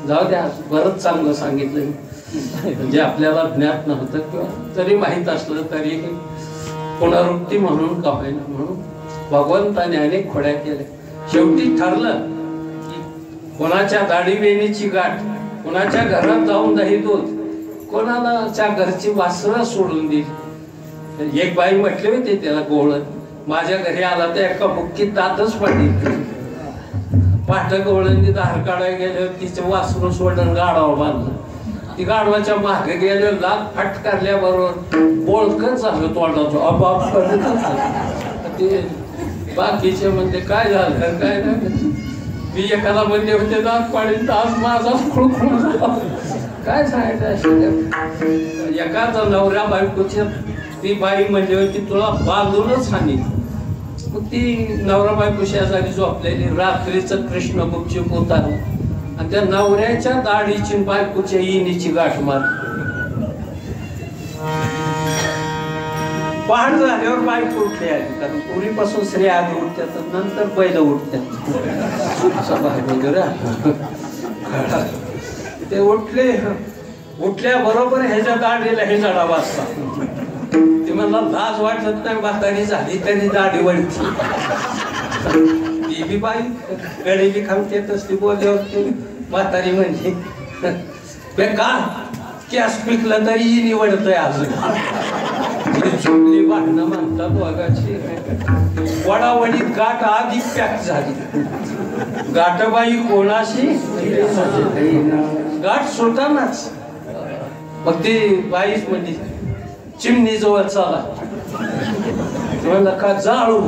जाऊ द्या, बरंच चांगलं सांगितलं म्हणजे आपल्याला ज्ञात नव्हतं किंवा तरी माहीत असलं तरी पुनरुक्ती म्हणून का होईना. म्हणून भगवंताने अनेक खोड्या केल्या. शेवटी ठरलं की कोणाच्या दाढी बेणीची गाठ, कोणाच्या घरात जाऊन दही दूध, कोणाच्या घरची वासरं सोडून दिली. एक बाई म्हटली होती त्याला गोवळण, माझ्या घरी आला तर एका बुक्कीत दातच पडली. पाठ गोवळणी धार काढायला गेल्यावर तिचं वासरू सोडून गाढवा बांधलं. ती गाढवाच्या मागे गेल्यावर लाग फटकारल्याबरोबर बोळकच झालं तोंडाचं. अबाप ते बाकीचे म्हणजे काय झालं काय नाही. मी एकाला म्हणले होते दात पाडीन तर आज माझा खुळखुळ झाला. काय सांगायचं. एखादा नवऱ्या बायकोची ती बाई म्हणजे होती तुला बांधूनच हानी. मग ती नवरा बायको शेजारी झोपलेली. रात्रीचं कृष्ण गुपचूप उतारलं आणि त्या नवऱ्याच्या दाढीची बायकोच्या इनीची गाठ मारली. पहाट झाल्यावर बायको उठली आली. कारण पूर्वीपासून स्त्रिया आधी उठतात नंतर बैल उठतात. ते उठले. उठल्याबरोबर ह्याच्या दाढीला हे जडा वाजता. ती म्हणला लाज वाटत नाही, म्हातारी झाली तरी दाढी वळती. ती बी बाई गळेली खामतेत असली बोलल्यावर म्हातारी म्हणजे बेकार कॅस पिकलं तरी निवडतय अजून. चुकली भांडणं म्हणतात वाघाची. वडावडीत गाठ आधी पॅक झाली. गाठबाई कोणाशी गाठ सुटानाच. मग ती बाईच म्हणजे चिमणी जवळ चला. म्हणलं का जाळू.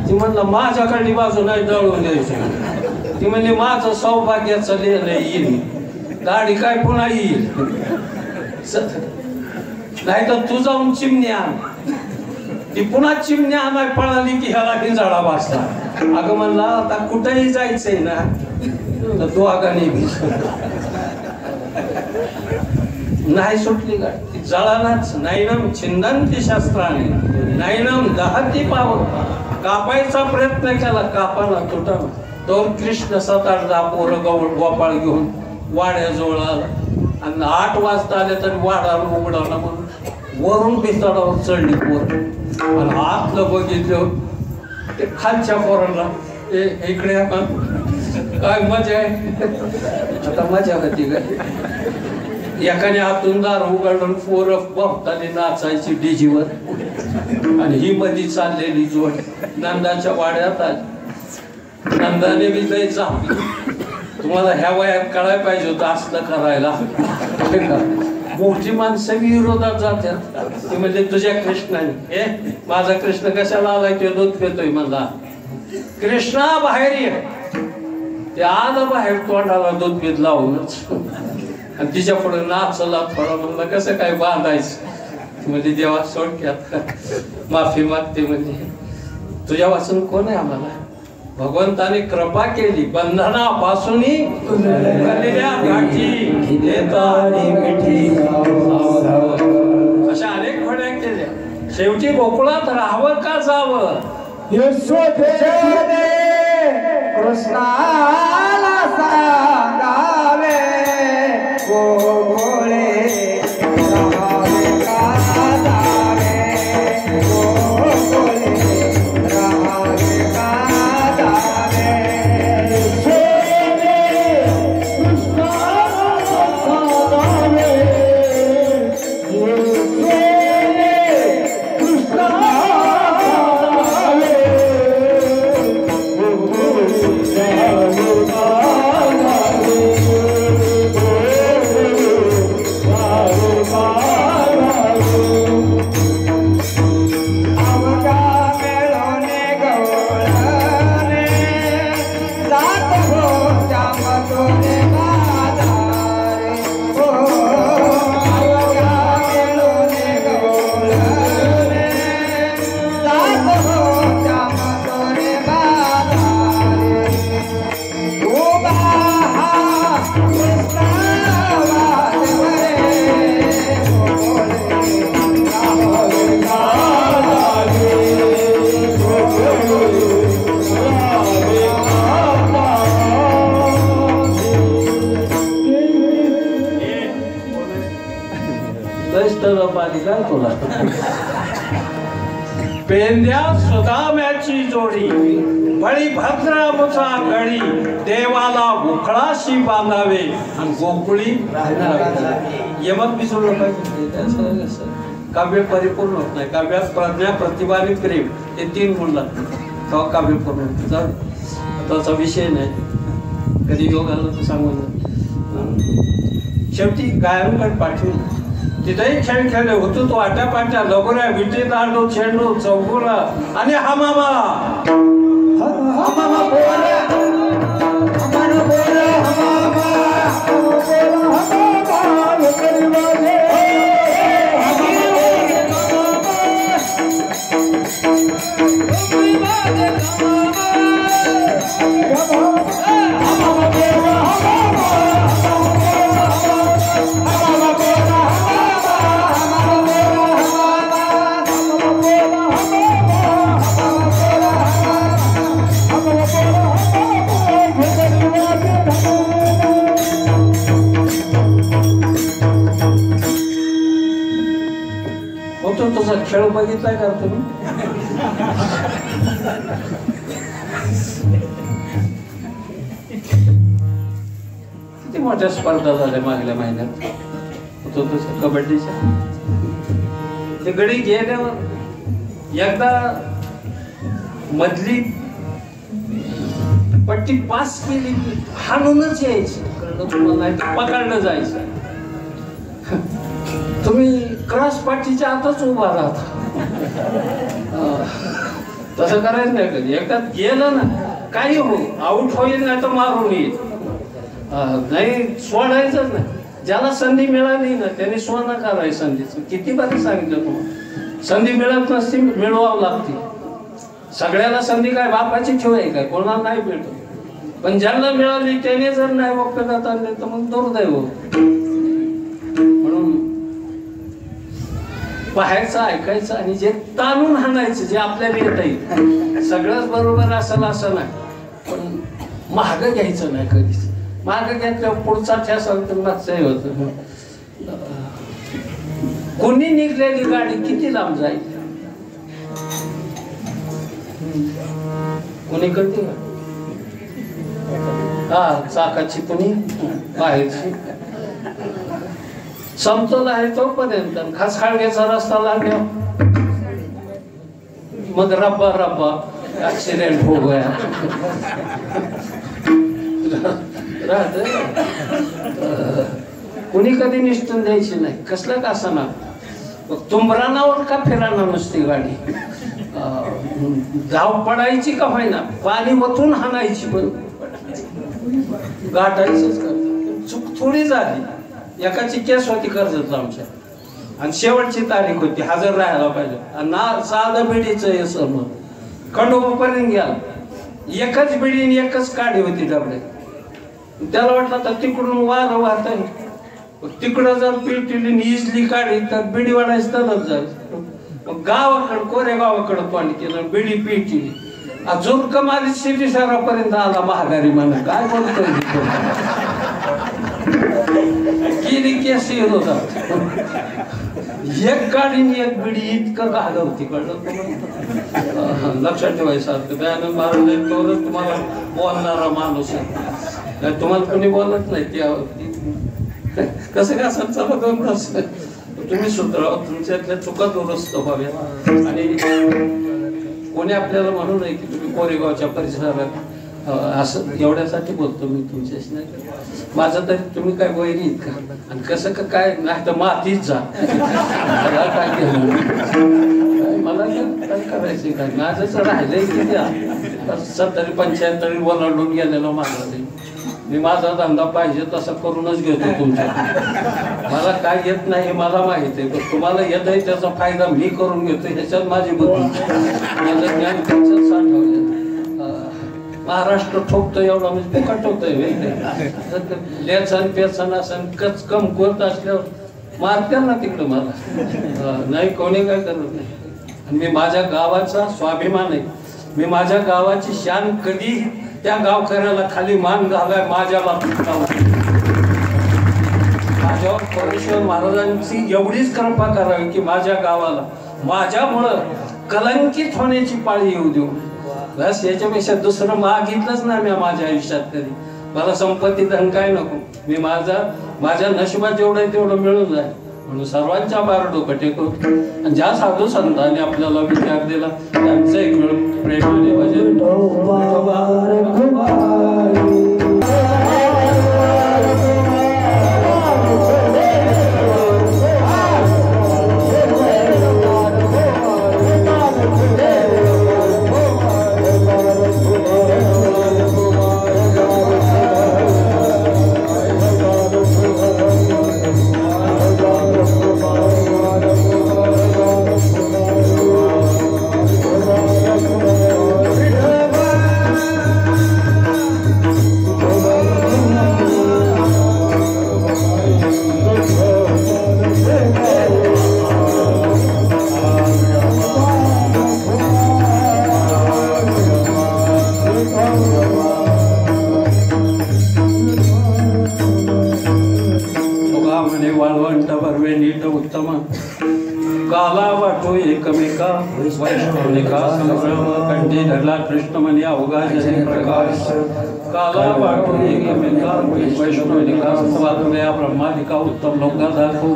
ती म्हणलं माझ्याकडली बाजू नाही जळून द्यायची. ती म्हणली माझं सौभाग्याचं लिहिलं येईल. दाढी काय पुन्हा येईल. नाही तर तू जाऊन चिमणी आण. ती पुन्हा चिमणी आणाय पळाली की ह्याला हिंजाळा वाचला. अगं म्हणला आता कुठेही जायचंय ना तर तो आगाने नाही सुटली गाडी. ती जळालाच. नैनम छिंदंती शस्त्राने नैनम दहती पाव. कापायचा प्रयत्न केला, कापाला तुटाला. दोन कृष्ण 7-8 पोरं गोपाळ घेऊन वाड्याजवळ आला आणि 8 वाजता आले तरी वाडा उघडावला म्हणून वरून बिस्ताडावर चढली पोर. आणि आतलं बघितलं ते खालच्या पोरांना इकडे आपण काय मजा आहे. आता मजा होती काय. एकाने आतून दार उघडून पोरं बघताना नाचायची डीजीवर आणि ही मध्ये चाललेली जोड नंदाच्या वाड्यात आली. नंदाने बी लय चांगली. तुम्हाला ह्या वयात कळायला पाहिजे होतं असलं करायला. मोठी माणसं विरोधात जातात. ती म्हणजे तुझ्या कृष्णाने माझा कृष्ण कशाला आलाय ते दूध पितोय म्हणला. कृष्णा बाहेर ये. ते आलं बाहेर तोंडाला दूध पीत लावूनच आणि तिच्या पुढे नाचला थोडा. म्हणलं कसं काय बांधायचं. म्हणजे देवा सोडक्यात माफी मागते. म्हणजे तुझ्या वाचून कोण आहे आम्हाला. भगवंताने कृपा केली. बंधनापासून अशा अनेक फड्या केल्या. शेवटी गोकुळात राहावं का जावं. कृष्णाला सांगावे गोकुळे राहावे का जावे. गोकुळे राहावे का जावे. कृष्णाला सांगावे पेंद्या सुदाम्याची जोडी बळी भद्रामुचा गडी. देवाला उखळाशी बांधावे आणि गोकुळी यमक बिचवलं पाहिजे. काव्य परिपूर्ण होत नाही. काव्यात प्रज्ञा प्रतिभा आणि प्रेम हे 3 गुण लागतात तेव्हा काव्य पूर्ण होतं. त्याचा विषय नाही. कधी योग आला तर सांगून. शेवटी गायनकडे पाठवून तिथेही खेळ खेळले होतो. तो आट्या पाट्या लगोऱ्या विटी दांडू चेंडू चौगुला आणि हमामा हमामा बोला हमामा बोला हमामा तुझा खेळ बघितलाय का तुम्ही. किती मोठ्या स्पर्धा झाल्या मागल्या महिन्यात. होतो तसं कबड्डीच्या. ते गडी गेल्यावर एकदा मधली पट्टी पास केली की हाणूनच यायची. नाही पकडलं जायचं. तुम्ही क्रॉस पाठीच्या आतच उभा राहता. तसं करायचं नाही कधी. एकदा गेलं ना काही हो आउट होईल नाही तर मारून येईल. नाही सोडायचंच नाही. ज्याला संधी मिळाली ना त्याने सोनं करायचं संधीचं. किती बरं सांगितलं तुम्हाला. संधी मिळत नसती, मिळवावं लागते. सगळ्याला संधी काय बापाची ठेव आहे काय, कोणाला नाही भेटत. पण ज्यांना मिळाली त्याने जर नाही उपयोगात आणले तर मग दुर्दैव. म्हणून पाहायचं, ऐकायचं आणि जे ताणून हाणायचं, जे आपल्याला येत आहे. सगळंच बरोबर असेल असं नाही, पण महाग घ्यायचं नाही कधीच. महाग घेतल्यावर पुढचा ठेसाल तर मागचंही होतं. कोणी निघलेली गाडी किती लांब जाईल, कोणी करते का? हा, चाकाची कोणी बाहेरची. समतोल आहे तोपर्यंत. खासखाळग्याचा रस्ता लागला मग रब्बा रब्बा ऍक्सिडेंट हो गया. कुणी कधी निष्ठून द्यायची नाही, कसलं का असं. तुंबरानावर का फिराना नसती गाडी, धाव पडायची का होईना, पाणी वतून हाणायची, पण गाठायचंच करत. चूक थोडी झाली. एकाची केस होती कर्जत आमच्या, आणि शेवटची तारीख होती, हजर राहायला पाहिजे. आणि साधं बिडीचं हे समोर खंडोबापर्यंत गेला. एकच बिडी एकच काडी होती डबड्यात. त्याला वाटलं तर तिकडून वारं वाहत आहे, तिकडं जर पिटली इजली काढी तर बिडी वाढायचं तरच जाईल. मग गावाकडं, कोऱ्या गावाकडं पाणी केलं, बिडी पिटली. अजून कमाली सिटी शहरापर्यंत आला महागारी. म्हणा काय बोलतोय, किती केस येत होता. एक गाडीने एक बिडी इतकं घालवती, कळलं. लक्षात ठेवायसारखं. दयानंद महाराज तरच तुम्हाला बोलणारा माणूस आहे, तुम्हाला कोणी बोलत नाही. त्यावरती कसं काय असं चला 2 तास तुम्ही सुधरावं, तुमच्यातल्या चुका दुरुस्त व्हाव्या. आणि कोणी आपल्याला म्हणू नये की तुम्ही कोरेगावच्या परिसरात असं. एवढ्यासाठी बोलतो मी तुमच्याशी, नाही माझं तरी तुम्ही काय वैरीत का, आणि कसं का काय नाही तर मातीच जा. मला काय केलं, मला काय करायचं काय, माझंच राहिलंय की द्या. 70-75 ओलांडून गेलेलो माझा नाही. मी माझा धंदा पाहिजे तसा करूनच घेतो तुमच्या. मला काय येत नाही हे मला माहित आहे, पण तुम्हाला येत आहे त्याचा फायदा मी करून घेतो, ह्याच्यात माझी बुद्धी. माझं ज्ञान त्याच्यात साठवलं. महाराष्ट्र ठोकतो एवढा म्हणजे फुकट होतोय. लेचन पेचन असं कच कमकुवत असल्यावर मारत्या ना तिकडं मला. नाही, कोणी काय करत नाही. आणि मी माझ्या गावाचा स्वाभिमान आहे. मी माझ्या गावाची शान कधी त्या गावकऱ्याला खाली मान घालाय माझ्या बाबतीत. माझ्यावर परमेश्वर महाराजांची एवढीच कृपा करावी की माझ्या गावाला माझ्यामुळं कलंकित होण्याची पाळी येऊ देऊ. बस याच्यापेक्षा दुसरं मागितलंच नाही मी माझ्या आयुष्यात कधी. मला संपत्ती धन काय नको. मी माझ्या नशिबात जेवढं आहे तेवढं मिळून जाईल म्हणून सर्वांच्या बार डोकं टेकवतो. आणि ज्या साधू संतांनी आपल्याला विचार दिला त्यांचं एक वेळ प्रेमाने भजन. काला वाटो एकमेका वैष्णवनिका संभ्रम कंठी धरला कृष्ण म्हणे अवघा जनी प्रकाश. काला वाटो एकमेका वैष्णवनिका स्वात्मया ब्रह्मादिका उत्तम लोका दाखो.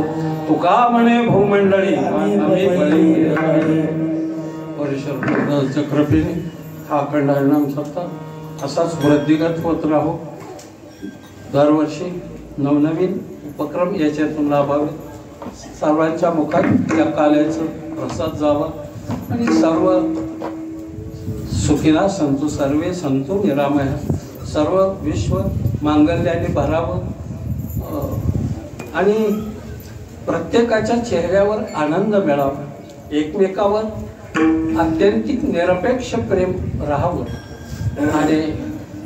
तुका म्हणे भूमंडळी परमेश्वर कृपेने हा अखंड हरिनाम सप्ताह असाच वृद्धिगत होत राहो. दरवर्षी नवनवीन उपक्रम याच्यातून लाभावे. सर्वांच्या मुखात या काल्याचं प्रसाद जावा आणि सर्व सुखीला संतु सर्वे संतु निरामय. सर्व विश्व मांगल्याने भरावं आणि प्रत्येकाच्या चेहऱ्यावर आनंद मिळावा. एकमेकावर आत्यंतिक निरपेक्ष प्रेम राहावं आणि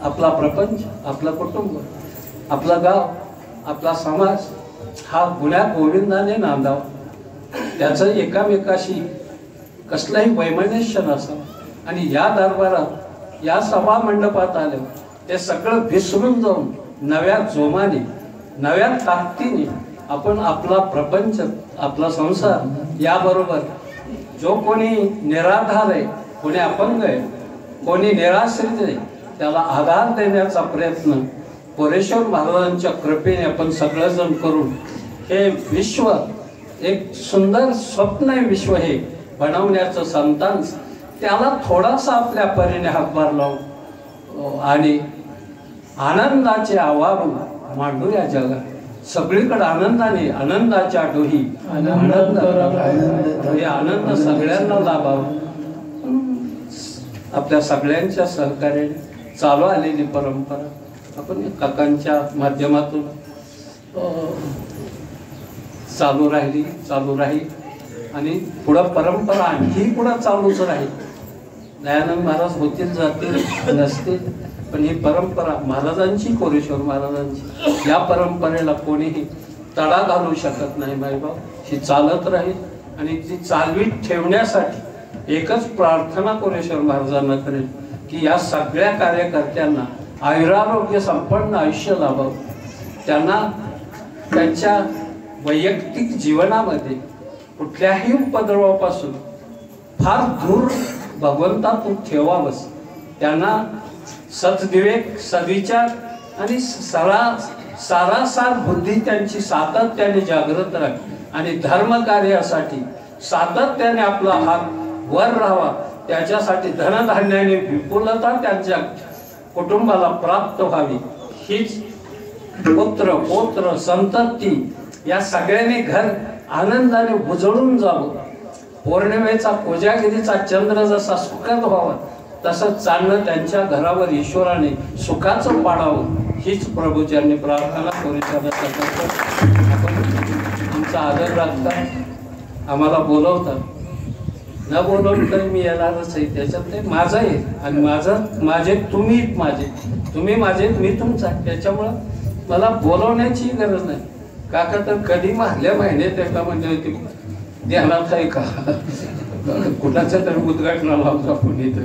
आपला प्रपंच, आपलं कुटुंब, आपलं गाव, आपला समाज हा गुण्या गोविंदाने नांदावा. त्याचं एकामेकाशी कसलंही वैमनस्य नसावं. आणि या दरबारात, या सभा मंडपात आलं ते सगळं विसरून जाऊन नव्या जोमाने, नव्या ताकदीने आपण आपला प्रपंच, आपला संसार, याबरोबर जो कोणी निराधार आहे, कोणी अपंग आहे, कोणी निराश्रित आहे, त्याला आधार देण्याचा प्रयत्न कोरेश्वर महाराजांच्या कृपेने आपण सगळेजण करून हे विश्व एक सुंदर स्वप्न विश्व हे बनवण्याचं संतांचं, त्याला थोडासा आपल्या परीने हातभार लावून आणि आनंदाचे आवाहन मांडू या जगात. सगळीकडे आनंदाने, आनंदाच्या डोही आनंद, हे आनंद सगळ्यांना लाभावा. आपल्या सगळ्यांच्या सहकार्याने चालू आलेली परंपरा आपण काकांच्या माध्यमातून चालू राहील आणि पुढं परंपरा आणखी पुढं चालूच राहील. दयानंद महाराज होतील, जातील, नसतील, पण ही परंपरा महाराजांची, कोरेश्वर महाराजांची, या परंपरेला कोणीही तडा घालू शकत नाही. मायबाप ही चालत राहील आणि ती चालवीत ठेवण्यासाठी एकच प्रार्थना कोरेश्वर महाराजांना करेल की या सगळ्या कार्यकर्त्यांना आयुरारोग्य संपन्न आयुष्य लाभावं. त्यांना त्यांच्या वैयक्तिक जीवनामध्ये कुठल्याही उपद्रवापासून फार दूर भगवंतातून ठेवावंच. त्यांना सद्विवेक, सद्विचार आणि सारासार बुद्धी त्यांची सातत्याने जागृत राहावी आणि धर्म कार्यासाठी सातत्याने आपला हात वर राहावा. त्याच्यासाठी धनधान्याने विपुलता त्यांच्या कुटुंबाला प्राप्त व्हावी. हीच पुत्र, पौत्र, संतती या सगळ्यांनी घर आनंदाने उजळून जावं. पौर्णिमेचा, कोजागिरीचा चंद्र जसा सुखात व्हावा तसं चालणं त्यांच्या घरावर ईश्वराने सुखाचं पाडावं. हीच प्रभूच्यांनी प्रार्थना करू. आपण तुमचा आदर राखता, आम्हाला बोलवता, न बोलवलं तरी मी येणारच आहे. त्याच्यात ते माझं आहे आणि माझे तुम्ही माझे, मी तुमचा. त्याच्यामुळं मला बोलवण्याची गरज नाही. काका तर कधी मारल्या महिन्यात एका म्हणजे होती ध्यानात आहे का कुणाच्या तरी उद्घाटनाला होता पुणे तर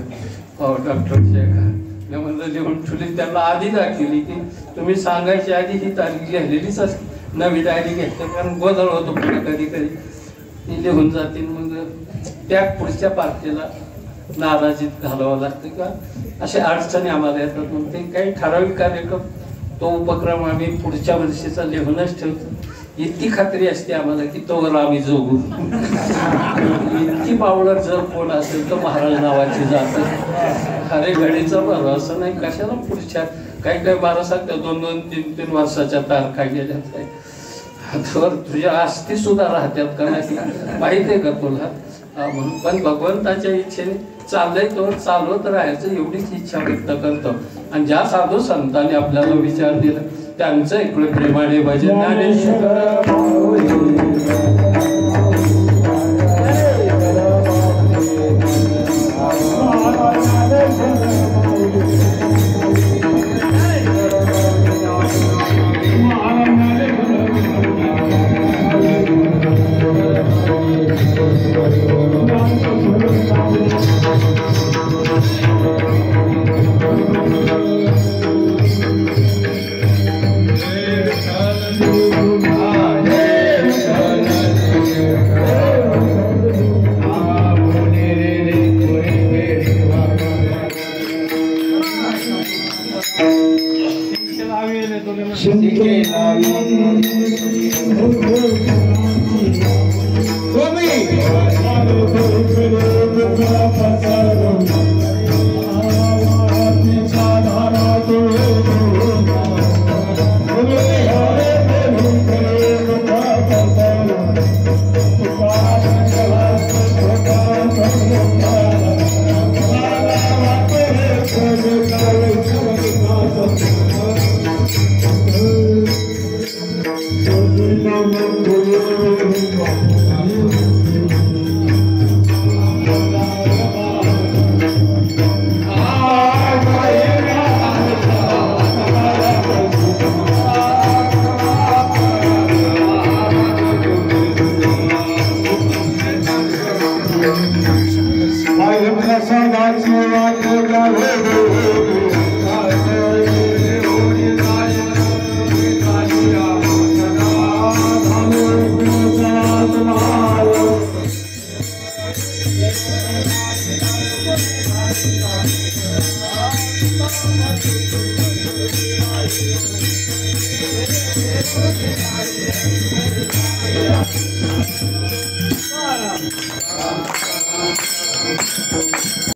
डॉक्टर शेखा मी म्हणलं लिहून ठेवली. त्यांना आधी दाखवली की तुम्ही सांगायच्या आधी ही तारीख लिहिलेलीच असते. नवी डायरी घेतली कारण गोंधळ होतो पुढे कधी कधी ती लिहून जातील. मग त्या पुढच्या पार्टीला नाराजीत घालावं लागतं किंवा अशा अडचणी आम्हाला येतात. मग ते काही ठराविक कार्यक्रम तो उपक्रम आम्ही पुढच्या वर्षीचा लिहूनच ठेवतो. इतकी खात्री असते आम्हाला की तोवर आम्ही जगू. इतकी पावडर जर कोण असेल तर महाराज नावाची जात. अरे घडीचं बरं असं नाही, कशाला पुढच्या काही 12 सांगतात 2-2, 3-3 वर्षाच्या तारखा गेल्यात. तर तुझ्या आस्ती सुद्धा राहत्यात का नाही माहिती आहे का तुला. म्हणून पण भगवंताच्या इच्छेने चाललंय तो चालवत राहायचं एवढीच इच्छा व्यक्त करतो. आणि ज्या साधू संतांनी आपल्याला विचार दिला त्यांचं इकडे प्रेमाने भजन ज्ञानेश्वर